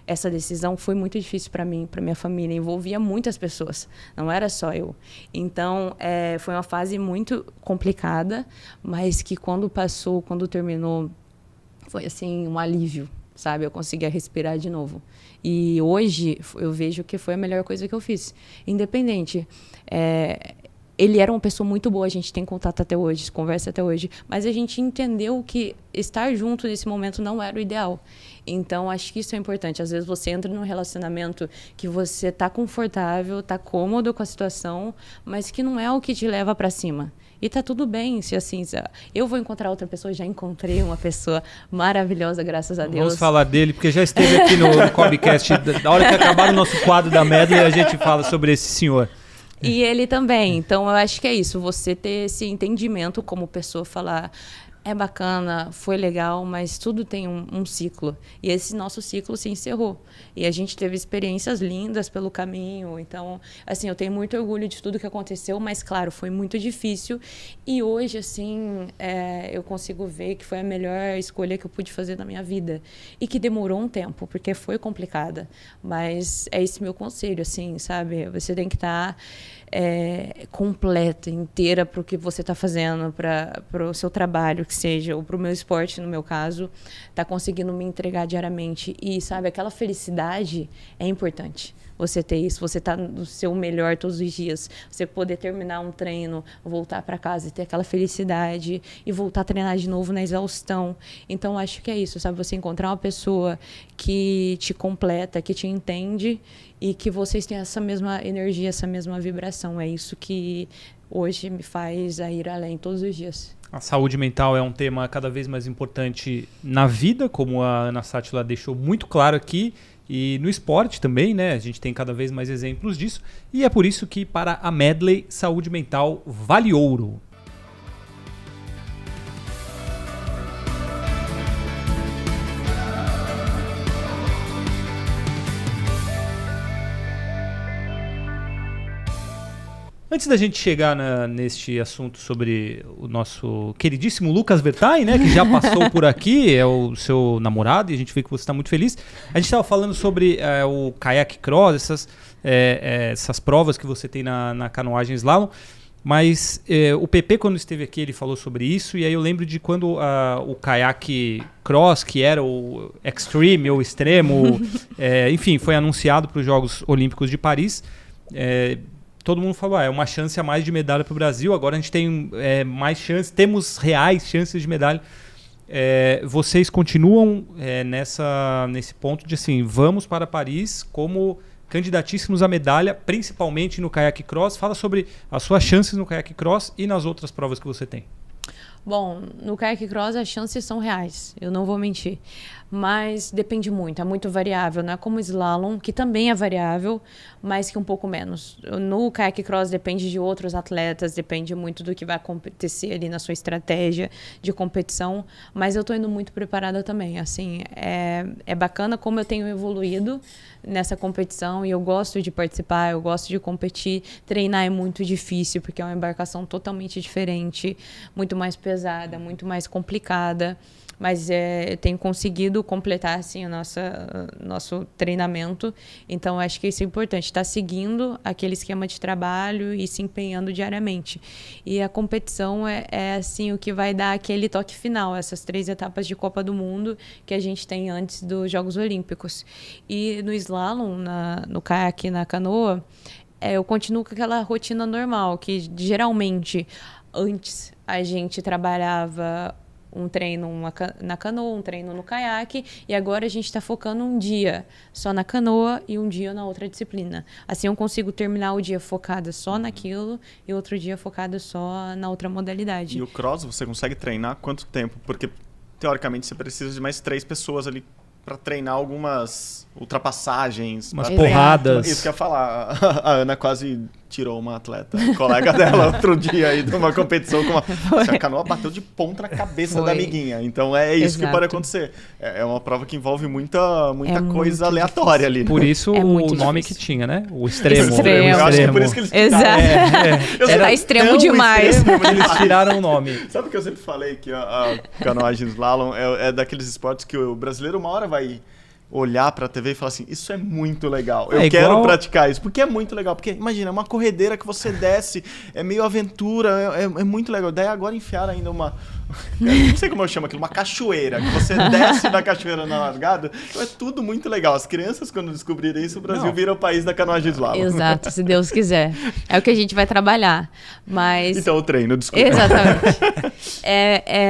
essa decisão foi muito difícil para mim, para minha família. Envolvia muitas pessoas, não era só eu. Então, foi uma fase muito complicada, mas que quando passou, quando terminou, foi assim, um alívio, sabe? Eu conseguia respirar de novo. E hoje, eu vejo que foi a melhor coisa que eu fiz. Independente. Ele era uma pessoa muito boa, a gente tem contato até hoje, conversa até hoje, mas a gente entendeu que estar junto nesse momento não era o ideal. Então, acho que isso é importante. Às vezes você entra num relacionamento que você está confortável, está cômodo com a situação, mas que não é o que te leva para cima. E tá tudo bem, se assim, eu vou encontrar outra pessoa, já encontrei uma pessoa maravilhosa, graças a Deus. Vamos falar dele, porque já esteve aqui no Cobcast, da hora que acabar o nosso quadro da Medley, a gente fala sobre esse senhor. E ele também. Então, eu acho que é isso. Você ter esse entendimento como pessoa, falar... É bacana, foi legal, mas tudo tem um ciclo. E esse nosso ciclo se encerrou. E a gente teve experiências lindas pelo caminho. Então, assim, eu tenho muito orgulho de tudo que aconteceu, mas, claro, foi muito difícil. E hoje, assim, eu consigo ver que foi a melhor escolha que eu pude fazer na minha vida. E que demorou um tempo, porque foi complicada. Mas é esse meu conselho, assim, sabe? Você tem que estar... completa, inteira para o que você está fazendo, para o seu trabalho, que seja, ou para o meu esporte, no meu caso, tá conseguindo me entregar diariamente. E, sabe, aquela felicidade é importante. Você ter isso, você tá no seu melhor todos os dias, você poder terminar um treino, voltar para casa e ter aquela felicidade e voltar a treinar de novo na exaustão. Então, acho que é isso, sabe? Você encontrar uma pessoa que te completa, que te entende e que vocês têm essa mesma energia, essa mesma vibração. É isso que hoje me faz ir além todos os dias. A saúde mental é um tema cada vez mais importante na vida, como a Ana Sátila deixou muito claro aqui, e no esporte também, né? A gente tem cada vez mais exemplos disso, e é por isso que para a Medley, saúde mental vale ouro. Antes da gente chegar neste assunto sobre o nosso queridíssimo Lucas Vertain, né, que já passou por aqui, é o seu namorado, e a gente vê que você está muito feliz. A gente estava falando sobre o kayak cross, essas provas que você tem na canoagem slalom. Mas o PP, quando esteve aqui, ele falou sobre isso. E aí eu lembro de quando o caiaque cross, que era o extreme ou extremo, enfim, foi anunciado para os Jogos Olímpicos de Paris. Todo mundo falou, é uma chance a mais de medalha para o Brasil. Agora a gente tem mais chances, temos reais chances de medalha. Vocês continuam nesse ponto de assim, vamos para Paris como candidatíssimos à medalha, principalmente no caiaque cross. Fala sobre as suas chances no caiaque cross e nas outras provas que você tem. Bom, no kayak cross as chances são reais, eu não vou mentir. Mas depende muito, é muito variável. Não é como o slalom, que também é variável, mas que um pouco menos. No kayak cross depende de outros atletas, depende muito do que vai acontecer ali na sua estratégia de competição. Mas eu estou indo muito preparada também. Assim, é bacana como eu tenho evoluído nessa competição e eu gosto de participar, eu gosto de competir. Treinar é muito difícil, porque é uma embarcação totalmente diferente, muito mais pesada, muito mais complicada. Mas eu tenho conseguido completar assim, o nosso treinamento. Então, acho que isso é importante. Estar seguindo aquele esquema de trabalho e se empenhando diariamente. E a competição é assim, o que vai dar aquele toque final. Essas 3 etapas de Copa do Mundo que a gente tem antes dos Jogos Olímpicos. E no slalom, no caiaque e na canoa, eu continuo com aquela rotina normal. Que geralmente, antes, a gente trabalhava um treino na canoa, um treino no caiaque, e agora a gente está focando um dia só na canoa e um dia na outra disciplina. Assim eu consigo terminar o dia focada só naquilo e outro dia focada só na outra modalidade. E o cross, você consegue treinar quanto tempo? Porque, teoricamente, você precisa de mais 3 pessoas ali para treinar algumas ultrapassagens. Umas porradas. Isso que eu ia falar. A Ana quase tirou uma atleta, colega dela, outro dia aí de uma competição com a canoa bateu de ponta na cabeça da amiguinha. Então é isso que pode acontecer. É uma prova que envolve muita coisa aleatória ali. Né? Por isso o nome que tinha, né? O extremo. Eu acho que é por isso que eles Exato. Era extremo demais. Extremo, eles tiraram o nome. Sabe o que eu sempre falei? Que a canoagem slalom é daqueles esportes que o brasileiro uma hora vai olhar pra TV e falar assim, isso é muito legal, eu quero praticar isso, porque é muito legal, porque imagina, é uma corredeira que você desce, é meio aventura, é muito legal, daí agora enfiar ainda não sei como eu chamo aquilo, uma cachoeira, que você desce na cachoeira na largada, então é tudo muito legal, as crianças quando descobrirem isso, o Brasil vira o país da canoagem slalom. Exato, se Deus quiser, é o que a gente vai trabalhar, mas... Então o treino, desculpa. Exatamente,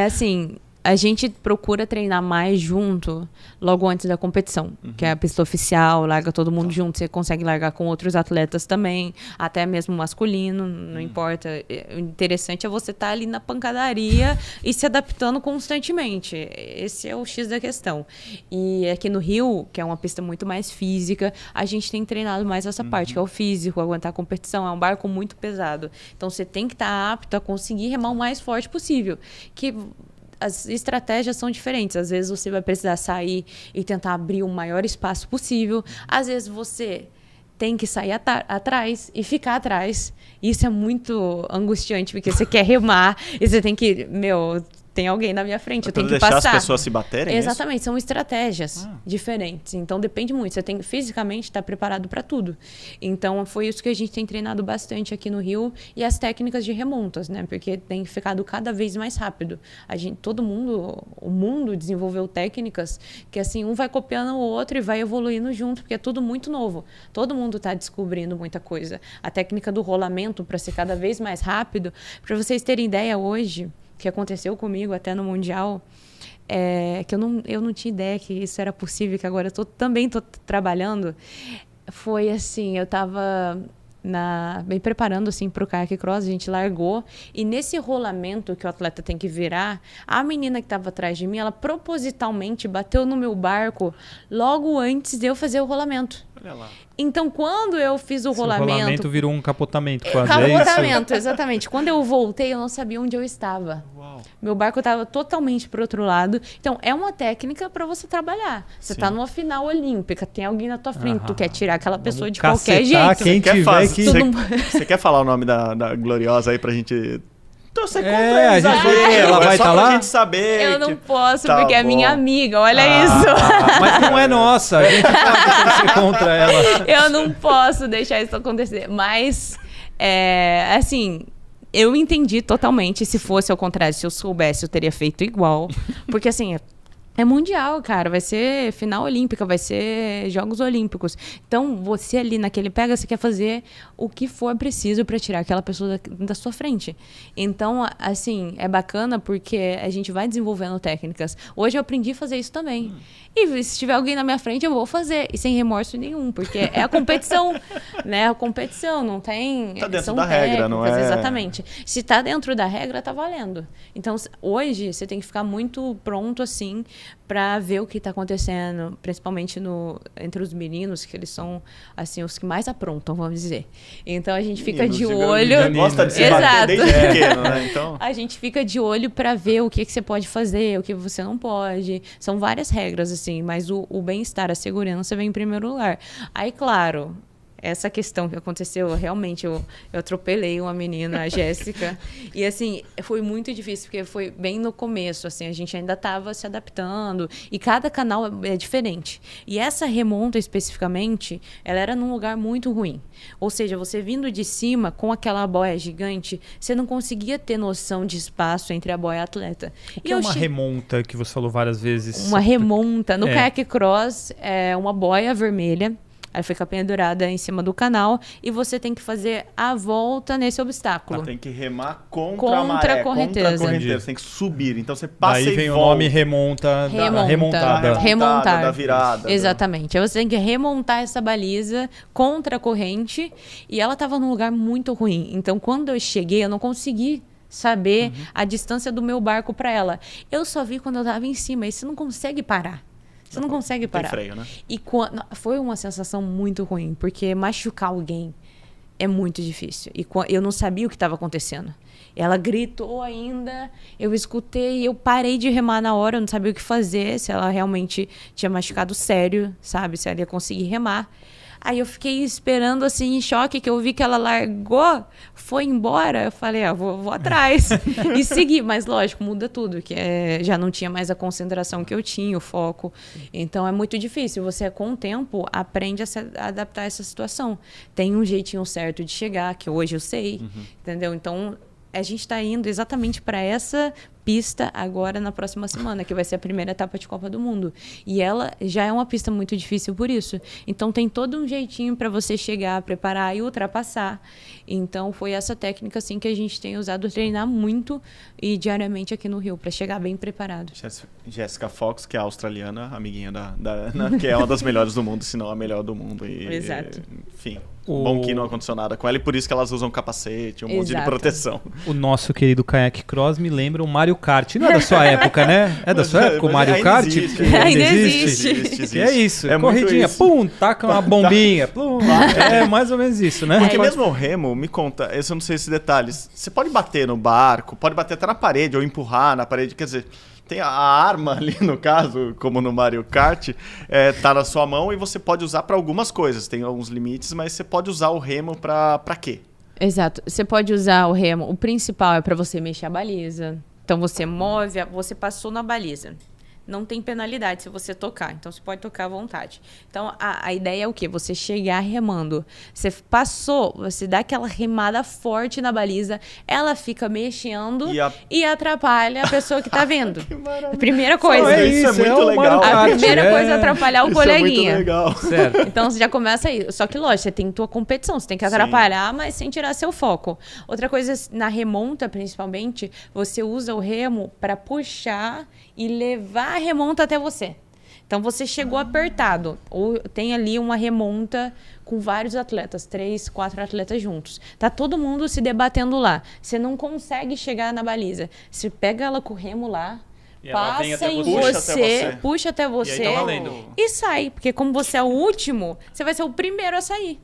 assim... A gente procura treinar mais junto logo antes da competição, que é a pista oficial, larga todo mundo junto, você consegue largar com outros atletas também, até mesmo masculino, não importa. O interessante é você estar ali na pancadaria e se adaptando constantemente. Esse é o X da questão. E aqui no Rio, que é uma pista muito mais física, a gente tem treinado mais essa parte, que é o físico, aguentar a competição. É um barco muito pesado. Então você tem que estar apto a conseguir remar o mais forte possível. Que as estratégias são diferentes. Às vezes você vai precisar sair e tentar abrir o maior espaço possível. Às vezes você tem que sair atrás e ficar atrás. Isso é muito angustiante, porque você quer remar e você tem que... tem alguém na minha frente, eu tenho que passar. Deixar as pessoas se baterem? Exatamente, são estratégias diferentes. Então depende muito. Você tem que fisicamente estar preparado para tudo. Então foi isso que a gente tem treinado bastante aqui no Rio e as técnicas de remontas, né? Porque tem ficado cada vez mais rápido. O mundo desenvolveu técnicas que assim um vai copiando o outro e vai evoluindo junto, porque é tudo muito novo. Todo mundo está descobrindo muita coisa. A técnica do rolamento para ser cada vez mais rápido, para vocês terem ideia hoje. Que aconteceu comigo até no Mundial, que eu não tinha ideia que isso era possível, que agora eu também estou trabalhando, foi assim, eu estava me preparando assim, para o kayak cross, a gente largou, e nesse rolamento que o atleta tem que virar, a menina que estava atrás de mim, ela propositalmente bateu no meu barco logo antes de eu fazer o rolamento. Olha lá. Então, quando eu fiz o rolamento... O rolamento virou um capotamento quase. Capotamento, exatamente. Quando eu voltei, eu não sabia onde eu estava. Uau. Meu barco estava totalmente para o outro lado. Então, é uma técnica para você trabalhar. Você está numa final olímpica, tem alguém na tua frente, tu quer tirar aquela pessoa de qualquer jeito. Você quer falar o nome da Gloriosa aí pra gente... Então você conta ela vai estar lá? Pra gente saber. Eu não posso, porque é minha amiga, olha isso. Mas não é nossa, a gente pode torcer contra ela. Eu não posso deixar isso acontecer. Mas, assim, eu entendi totalmente. Se fosse ao contrário, se eu soubesse, eu teria feito igual. Porque, assim, é mundial, cara. Vai ser final olímpica, vai ser Jogos Olímpicos. Então, você ali naquele pega, você quer fazer o que for preciso para tirar aquela pessoa da sua frente. Então, assim, é bacana porque a gente vai desenvolvendo técnicas. Hoje eu aprendi a fazer isso também. E se tiver alguém na minha frente, eu vou fazer. E sem remorso nenhum, porque é a competição, né? A competição, não tem... Tá dentro da regra, não é? Exatamente. Se tá dentro da regra, tá valendo. Então, hoje, você tem que ficar muito pronto, assim, para ver o que está acontecendo, principalmente entre os meninos, que eles são assim os que mais aprontam, vamos dizer. Então a gente fica de olho. Gosta de se bater desde pequeno, né? Então... A gente fica de olho para ver o que você pode fazer, o que você não pode. São várias regras, assim, mas o bem-estar, a segurança vem em primeiro lugar. Aí, claro, essa questão que aconteceu, realmente, eu atropelei uma menina, a Jéssica, e assim, foi muito difícil, porque foi bem no começo, assim, a gente ainda estava se adaptando, e cada canal é diferente. E essa remonta, especificamente, ela era num lugar muito ruim. Ou seja, você vindo de cima, com aquela boia gigante, você não conseguia ter noção de espaço entre a boia e a atleta. O que é uma remonta, que você falou várias vezes? Uma remonta. No kayak cross, é uma boia vermelha, aí fica pendurada em cima do canal e você tem que fazer a volta nesse obstáculo. Tem que remar contra a maré, a correnteza. Contra a correnteza. Você tem que subir. Então você passa Aí e vem volta. o nome remontada. Remontar. Da virada. Exatamente. Aí você tem que remontar essa baliza contra a corrente e ela estava num lugar muito ruim. Então, quando eu cheguei, eu não consegui saber a distância do meu barco para ela. Eu só vi quando eu estava em cima. E você não consegue parar. Você não consegue parar. Tem freio, né? E foi uma sensação muito ruim, porque machucar alguém é muito difícil. E eu não sabia o que estava acontecendo. Ela gritou ainda, eu escutei, eu parei de remar na hora, eu não sabia o que fazer, se ela realmente tinha machucado sério, sabe? Se ela ia conseguir remar. Aí eu fiquei esperando, assim, em choque, que eu vi que ela largou, foi embora. Eu falei, vou atrás. E segui. Mas, lógico, muda tudo. Que já não tinha mais a concentração que eu tinha, o foco. Então, é muito difícil. Você, com o tempo, aprende a se adaptar a essa situação. Tem um jeitinho certo de chegar, que hoje eu sei. Entendeu? Então, a gente está indo exatamente para essa pista agora na próxima semana, que vai ser a primeira etapa de Copa do Mundo. E ela já é uma pista muito difícil por isso. Então tem todo um jeitinho para você chegar, preparar e ultrapassar. Então foi essa técnica assim que a gente tem usado, treinar muito e diariamente aqui no Rio, para chegar bem preparado. Jessica Fox, que é australiana, amiguinha da Ana, que é uma das melhores do mundo, se não a melhor do mundo. Exato. Enfim, bom que não acondicionada com ela, e por isso que elas usam capacete, monte de proteção. O nosso querido kayak cross me lembra o Mario Kart. Não é da sua época, né? É da sua época o Mario Kart? Ainda existe. É isso. É corridinha, isso. Pum, taca uma bombinha. Plum, é mais ou menos isso, né? Porque mesmo o remo, me conta, eu não sei esses detalhes, você pode bater no barco, pode bater até na parede, ou empurrar na parede, quer dizer... Tem a arma ali, no caso, como no Mario Kart, tá na sua mão e você pode usar para algumas coisas. Tem alguns limites, mas você pode usar o remo para quê? Exato. Você pode usar o remo. O principal é para você mexer a baliza. Então, você move, você passou na baliza. Não tem penalidade se você tocar. Então, você pode tocar à vontade. Então, a ideia é o quê? Você chegar remando. Você passou, você dá aquela remada forte na baliza, ela fica mexendo e atrapalha a pessoa que tá vindo. A primeira coisa. Isso é muito legal. A primeira coisa é atrapalhar o coleguinha. É muito legal. Certo. Então, você já começa aí. Só que, lógico, você tem tua competição. Você tem que atrapalhar, mas sem tirar seu foco. Outra coisa, na remonta, principalmente, você usa o remo para puxar e levar a remonta até você. Então, você chegou apertado. Ou tem ali uma remonta com vários atletas, 3, 4 atletas juntos. Tá todo mundo se debatendo lá. Você não consegue chegar na baliza. Você pega ela com o remo lá, passa em você, puxa até você e, aí tá valendo. E sai. Porque como você é o último, você vai ser o primeiro a sair.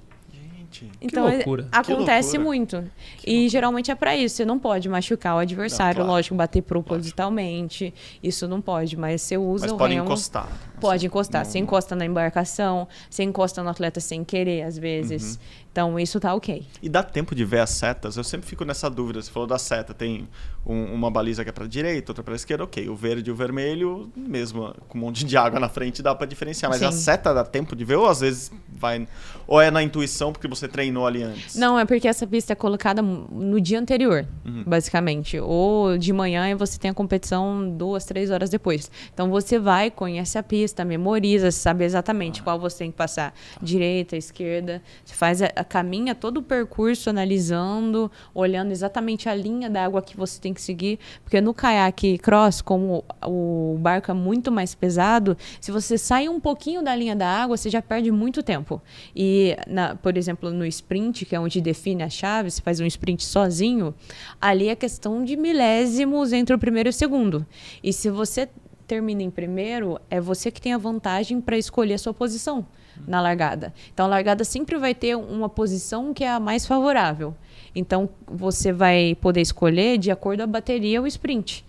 Então, acontece muito. E geralmente é pra isso. Você não pode machucar o adversário, lógico, bater propositalmente. Isso não pode, mas você usa o remo. Mas pode encostar. Pode encostar. Você encosta na embarcação, você encosta no atleta sem querer, às vezes. Então, isso tá ok. E dá tempo de ver as setas? Eu sempre fico nessa dúvida. Você falou da seta, tem uma baliza que é para direita, outra para esquerda, ok. O verde e o vermelho, mesmo com um monte de água na frente, dá para diferenciar. Mas a seta dá tempo de ver ou às vezes vai... Ou é na intuição porque você treinou ali antes? Não, é porque essa pista é colocada no dia anterior, basicamente. Ou de manhã e você tem a competição 2, 3 horas depois. Então, você vai, conhece a pista, memoriza, sabe exatamente qual você tem que passar. Direita, esquerda. Você faz caminha todo o percurso analisando, olhando exatamente a linha da água que você tem que seguir, porque no caiaque cross, como o barco é muito mais pesado, se você sai um pouquinho da linha da água, você já perde muito tempo. E, por exemplo, no sprint, que é onde define a chave, você faz um sprint sozinho, ali é questão de milésimos entre o primeiro e o segundo. E se você termina em primeiro, é você que tem a vantagem para escolher a sua posição na largada. Então, a largada sempre vai ter uma posição que é a mais favorável. Então, você vai poder escolher de acordo com a bateria o sprint.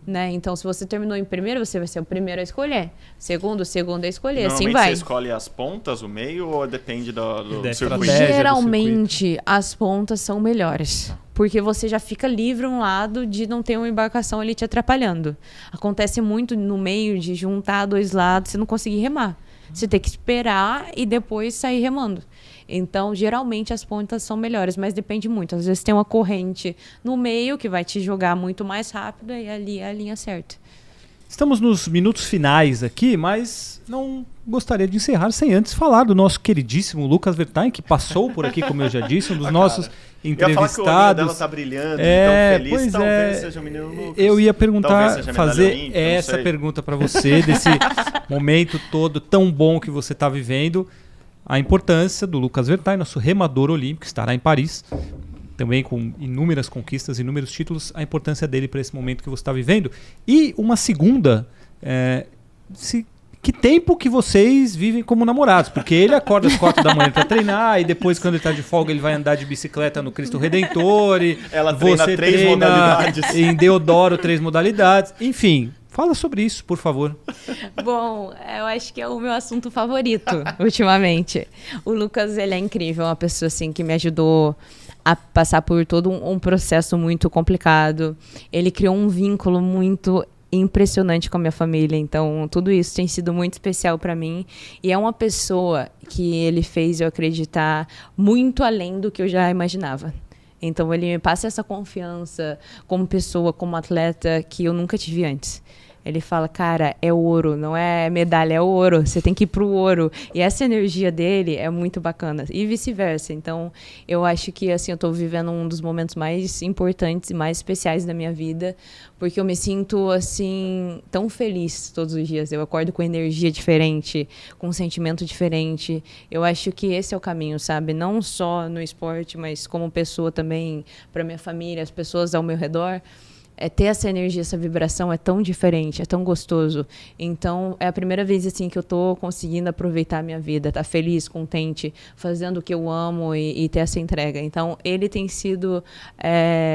Né? Então, se você terminou em primeiro, você vai ser o primeiro a escolher. Segundo a escolher. Assim vai. Você escolhe as pontas, o meio, ou depende do circuito? Geralmente, as pontas são melhores. Porque você já fica livre um lado de não ter uma embarcação ali te atrapalhando. Acontece muito no meio de juntar dois lados, você não conseguir remar. Você tem que esperar e depois sair remando. Então, geralmente, as pontas são melhores, mas depende muito. Às vezes tem uma corrente no meio que vai te jogar muito mais rápido e ali é a linha certa. Estamos nos minutos finais aqui, mas não gostaria de encerrar sem antes falar do nosso queridíssimo Lucas Vertain, que passou por aqui, como eu já disse, um dos nossos entrevistados. Eu ia falar que o olho dela tá brilhando, tão feliz, talvez seja o menino Lucas. Eu ia perguntar, fazer essa pergunta para você, desse momento todo tão bom que você está vivendo, a importância do Lucas Vertain, nosso remador olímpico, estará em Paris, também com inúmeras conquistas, inúmeros títulos, a importância dele para esse momento que você está vivendo. E uma segunda, que tempo que vocês vivem como namorados? Porque ele acorda às 4 da manhã para treinar, e depois, quando ele está de folga, ele vai andar de bicicleta no Cristo Redentor. E ela treina você 3 modalidades. Em Deodoro 3 modalidades. Enfim, fala sobre isso, por favor. Bom, eu acho que é o meu assunto favorito, ultimamente. O Lucas, ele é incrível, uma pessoa assim, que me ajudou a passar por todo um processo muito complicado. Ele criou um vínculo muito impressionante com a minha família, então tudo isso tem sido muito especial para mim, e é uma pessoa que ele fez eu acreditar muito além do que eu já imaginava. Então ele me passa essa confiança como pessoa, como atleta, que eu nunca tive antes. Ele fala, cara, é ouro, não é medalha, é ouro, você tem que ir pro ouro. E essa energia dele é muito bacana, e vice-versa. Então, eu acho que, assim, eu tô vivendo um dos momentos mais importantes e mais especiais da minha vida, porque eu me sinto, assim, tão feliz todos os dias. Eu acordo com energia diferente, com um sentimento diferente. Eu acho que esse é o caminho, sabe? Não só no esporte, mas como pessoa também, para minha família, as pessoas ao meu redor. Ter essa energia, essa vibração é tão diferente, é tão gostoso. Então, é a primeira vez assim que eu tô conseguindo aproveitar a minha vida, tá feliz, contente, fazendo o que eu amo e ter essa entrega. Então, ele tem sido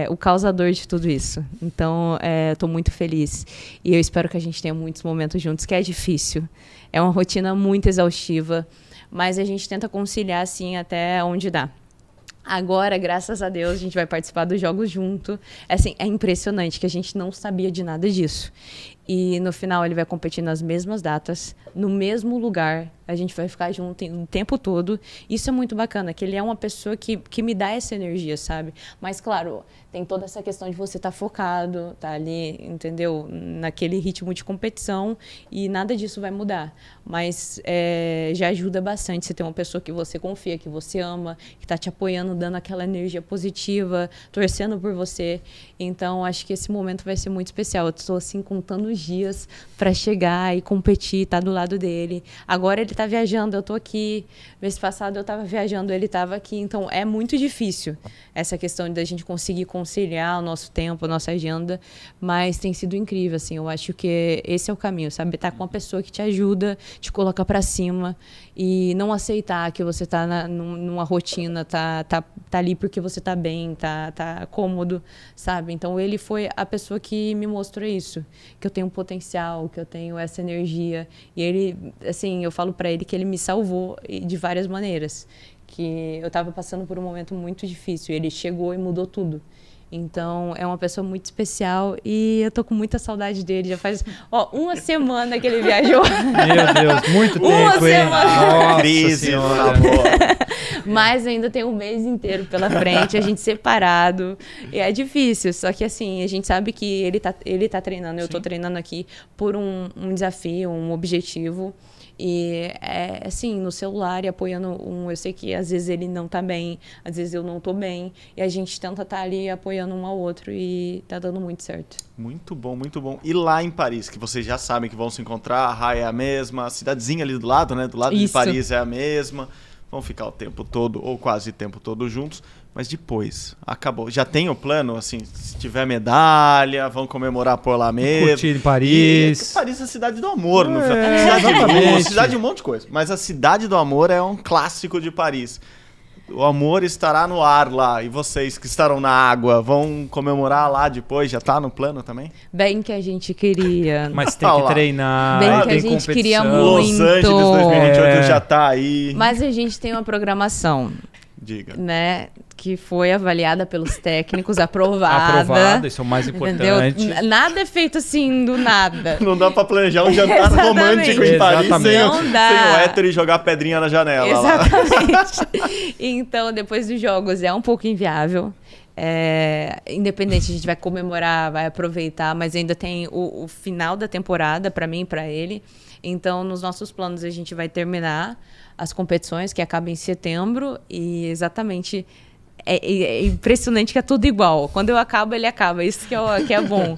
o causador de tudo isso. Então, tô muito feliz. E eu espero que a gente tenha muitos momentos juntos, que é difícil. É uma rotina muito exaustiva, mas a gente tenta conciliar, assim, até onde dá. Agora, graças a Deus, a gente vai participar dos jogos junto. Assim, é impressionante que a gente não sabia de nada disso. E no final ele vai competir nas mesmas datas, no mesmo lugar. A gente vai ficar junto o tempo todo. Isso é muito bacana, que ele é uma pessoa que me dá essa energia, sabe? Mas, claro, tem toda essa questão de você estar focado, tá ali, entendeu? Naquele ritmo de competição, e nada disso vai mudar. Mas já ajuda bastante você ter uma pessoa que você confia, que você ama, que está te apoiando, dando aquela energia positiva, torcendo por você. Então, acho que esse momento vai ser muito especial. Eu estou, assim, contando os dias para chegar e competir, estar do lado dele. Agora ele está viajando, eu estou aqui. Mês passado eu estava viajando, ele estava aqui. Então, é muito difícil essa questão da gente conseguir conciliar o nosso tempo, a nossa agenda, mas tem sido incrível, assim. Eu acho que esse é o caminho, sabe? Estar com uma pessoa que te ajuda, te coloca para cima e não aceitar que você está numa rotina, tá ali porque você está bem, tá cômodo, sabe? Então, ele foi a pessoa que me mostrou isso, que eu tenho tenho potencial, que eu tenho essa energia. E ele, assim, eu falo para ele que ele me salvou de várias maneiras. Que eu estava passando por um momento muito difícil. Ele chegou e mudou tudo. Então, é uma pessoa muito especial e eu tô com muita saudade dele. Já faz, uma semana que ele viajou. Meu Deus, muito tempo, Uma semana. Crise no amor. Mas ainda tem um mês inteiro pela frente, a gente separado. E é difícil, só que assim, a gente sabe que ele tá treinando, eu tô treinando aqui por um desafio, um objetivo. E, assim, no celular e apoiando eu sei que às vezes ele não tá bem, às vezes eu não tô bem. E a gente tenta estar ali apoiando um ao outro e tá dando muito certo. Muito bom, muito bom. E lá em Paris, que vocês já sabem que vão se encontrar, a Raia é a mesma, a cidadezinha ali do lado, né? Do lado de Paris é a mesma. Vão ficar o tempo todo, ou quase o tempo todo juntos. Mas depois, acabou. Já tem o plano, assim, se tiver medalha, vão comemorar por lá mesmo. Curtir em Paris. Paris é a cidade do amor. Cidade de um monte de coisa. Mas a cidade do amor é um clássico de Paris. O amor estará no ar lá. E vocês que estarão na água vão comemorar lá depois? Já tá no plano também? Bem que a gente queria. Mas tem que treinar. Bem que a gente queria muito. Los Angeles 2028 já tá aí. Mas a gente tem uma programação. Diga. Né? Que foi avaliada pelos técnicos, aprovada. Isso é o mais importante. Entendeu? Nada é feito assim do nada. Não dá pra planejar um jantar romântico em Paris sem o hétero e jogar pedrinha na janela. Exatamente. Então, depois dos jogos, é um pouco inviável. Independente, a gente vai comemorar, vai aproveitar, mas ainda tem o final da temporada para mim e para ele. Então, nos nossos planos, a gente vai terminar as competições, que acabam em setembro, e exatamente... É impressionante que é tudo igual. Quando eu acabo, ele acaba. Isso que é bom.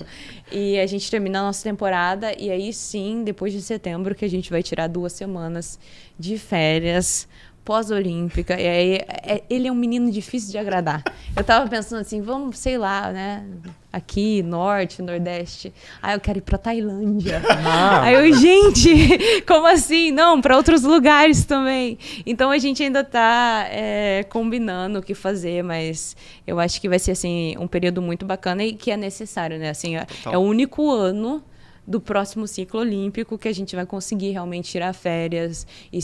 E a gente termina a nossa temporada, e aí sim, depois de setembro, que a gente vai tirar 2 semanas de férias pós-olímpica. E aí, ele é um menino difícil de agradar. Eu tava pensando assim, vamos, sei lá, né? Aqui, norte, nordeste. Eu quero ir pra Tailândia. Aí eu, gente, como assim? Não, para outros lugares também. Então a gente ainda tá combinando o que fazer, mas eu acho que vai ser assim um período muito bacana e que é necessário, né? Assim, é o único ano do próximo ciclo olímpico que a gente vai conseguir realmente tirar férias e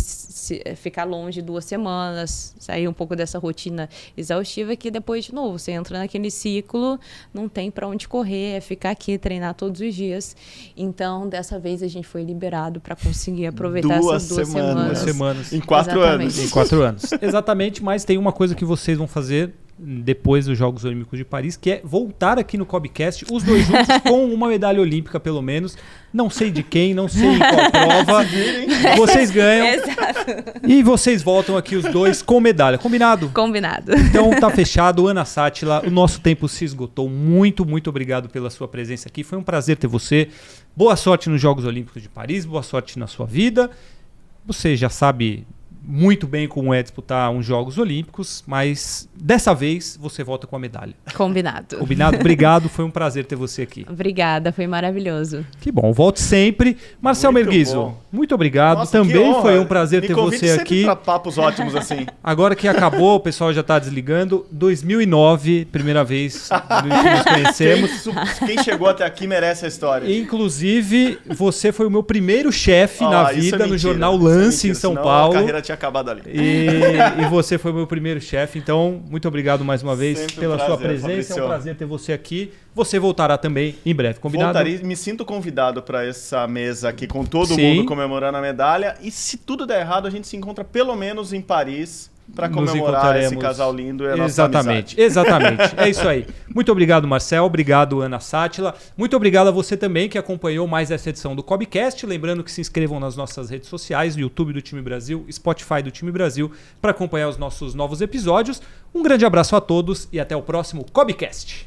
ficar longe 2 semanas, sair um pouco dessa rotina exaustiva, que depois, de novo, você entra naquele ciclo, não tem para onde correr, é ficar aqui, treinar todos os dias. Então, dessa vez, a gente foi liberado para conseguir aproveitar essas 2 semanas. 2 semanas. Em 4 anos. Em 4 anos. Exatamente, mas tem uma coisa que vocês vão fazer depois dos Jogos Olímpicos de Paris, que é voltar aqui no Cobcast, os dois juntos, com uma medalha olímpica, pelo menos. Não sei de quem, não sei em qual prova. Vocês ganham. Exato. E vocês voltam aqui os dois com medalha. Combinado? Combinado. Então tá fechado. Ana Sátila, o nosso tempo se esgotou. Muito, muito obrigado pela sua presença aqui. Foi um prazer ter você. Boa sorte nos Jogos Olímpicos de Paris, boa sorte na sua vida. Você já sabe muito bem como é disputar uns Jogos Olímpicos, mas dessa vez você volta com a medalha. Combinado. Combinado? Obrigado, foi um prazer ter você aqui. Obrigada, foi maravilhoso. Que bom, volte sempre. Marcel Merguizo, muito obrigado. Nossa, também foi um prazer ter você aqui. Para papos ótimos assim. Agora que acabou, o pessoal já está desligando. 2009, primeira vez que nos conhecemos. Quem chegou até aqui merece a história. Inclusive, você foi o meu primeiro chefe na vida no jornal Lance, em São Paulo. A carreira tinha acabado ali. E você foi meu primeiro chefe, então muito obrigado mais uma vez sempre pela sua presença. Fabrício. É um prazer ter você aqui. Você voltará também em breve, combinado? Voltarei, me sinto convidado para essa mesa aqui com todo mundo comemorando a medalha. E se tudo der errado, a gente se encontra pelo menos em Paris para comemorar esse casal lindo e a nossa amizade. Exatamente. É isso aí. Muito obrigado, Marcel. Obrigado, Ana Sátila. Muito obrigado a você também que acompanhou mais essa edição do Cobcast. Lembrando que se inscrevam nas nossas redes sociais, no YouTube do Time Brasil, Spotify do Time Brasil, para acompanhar os nossos novos episódios. Um grande abraço a todos e até o próximo Cobcast.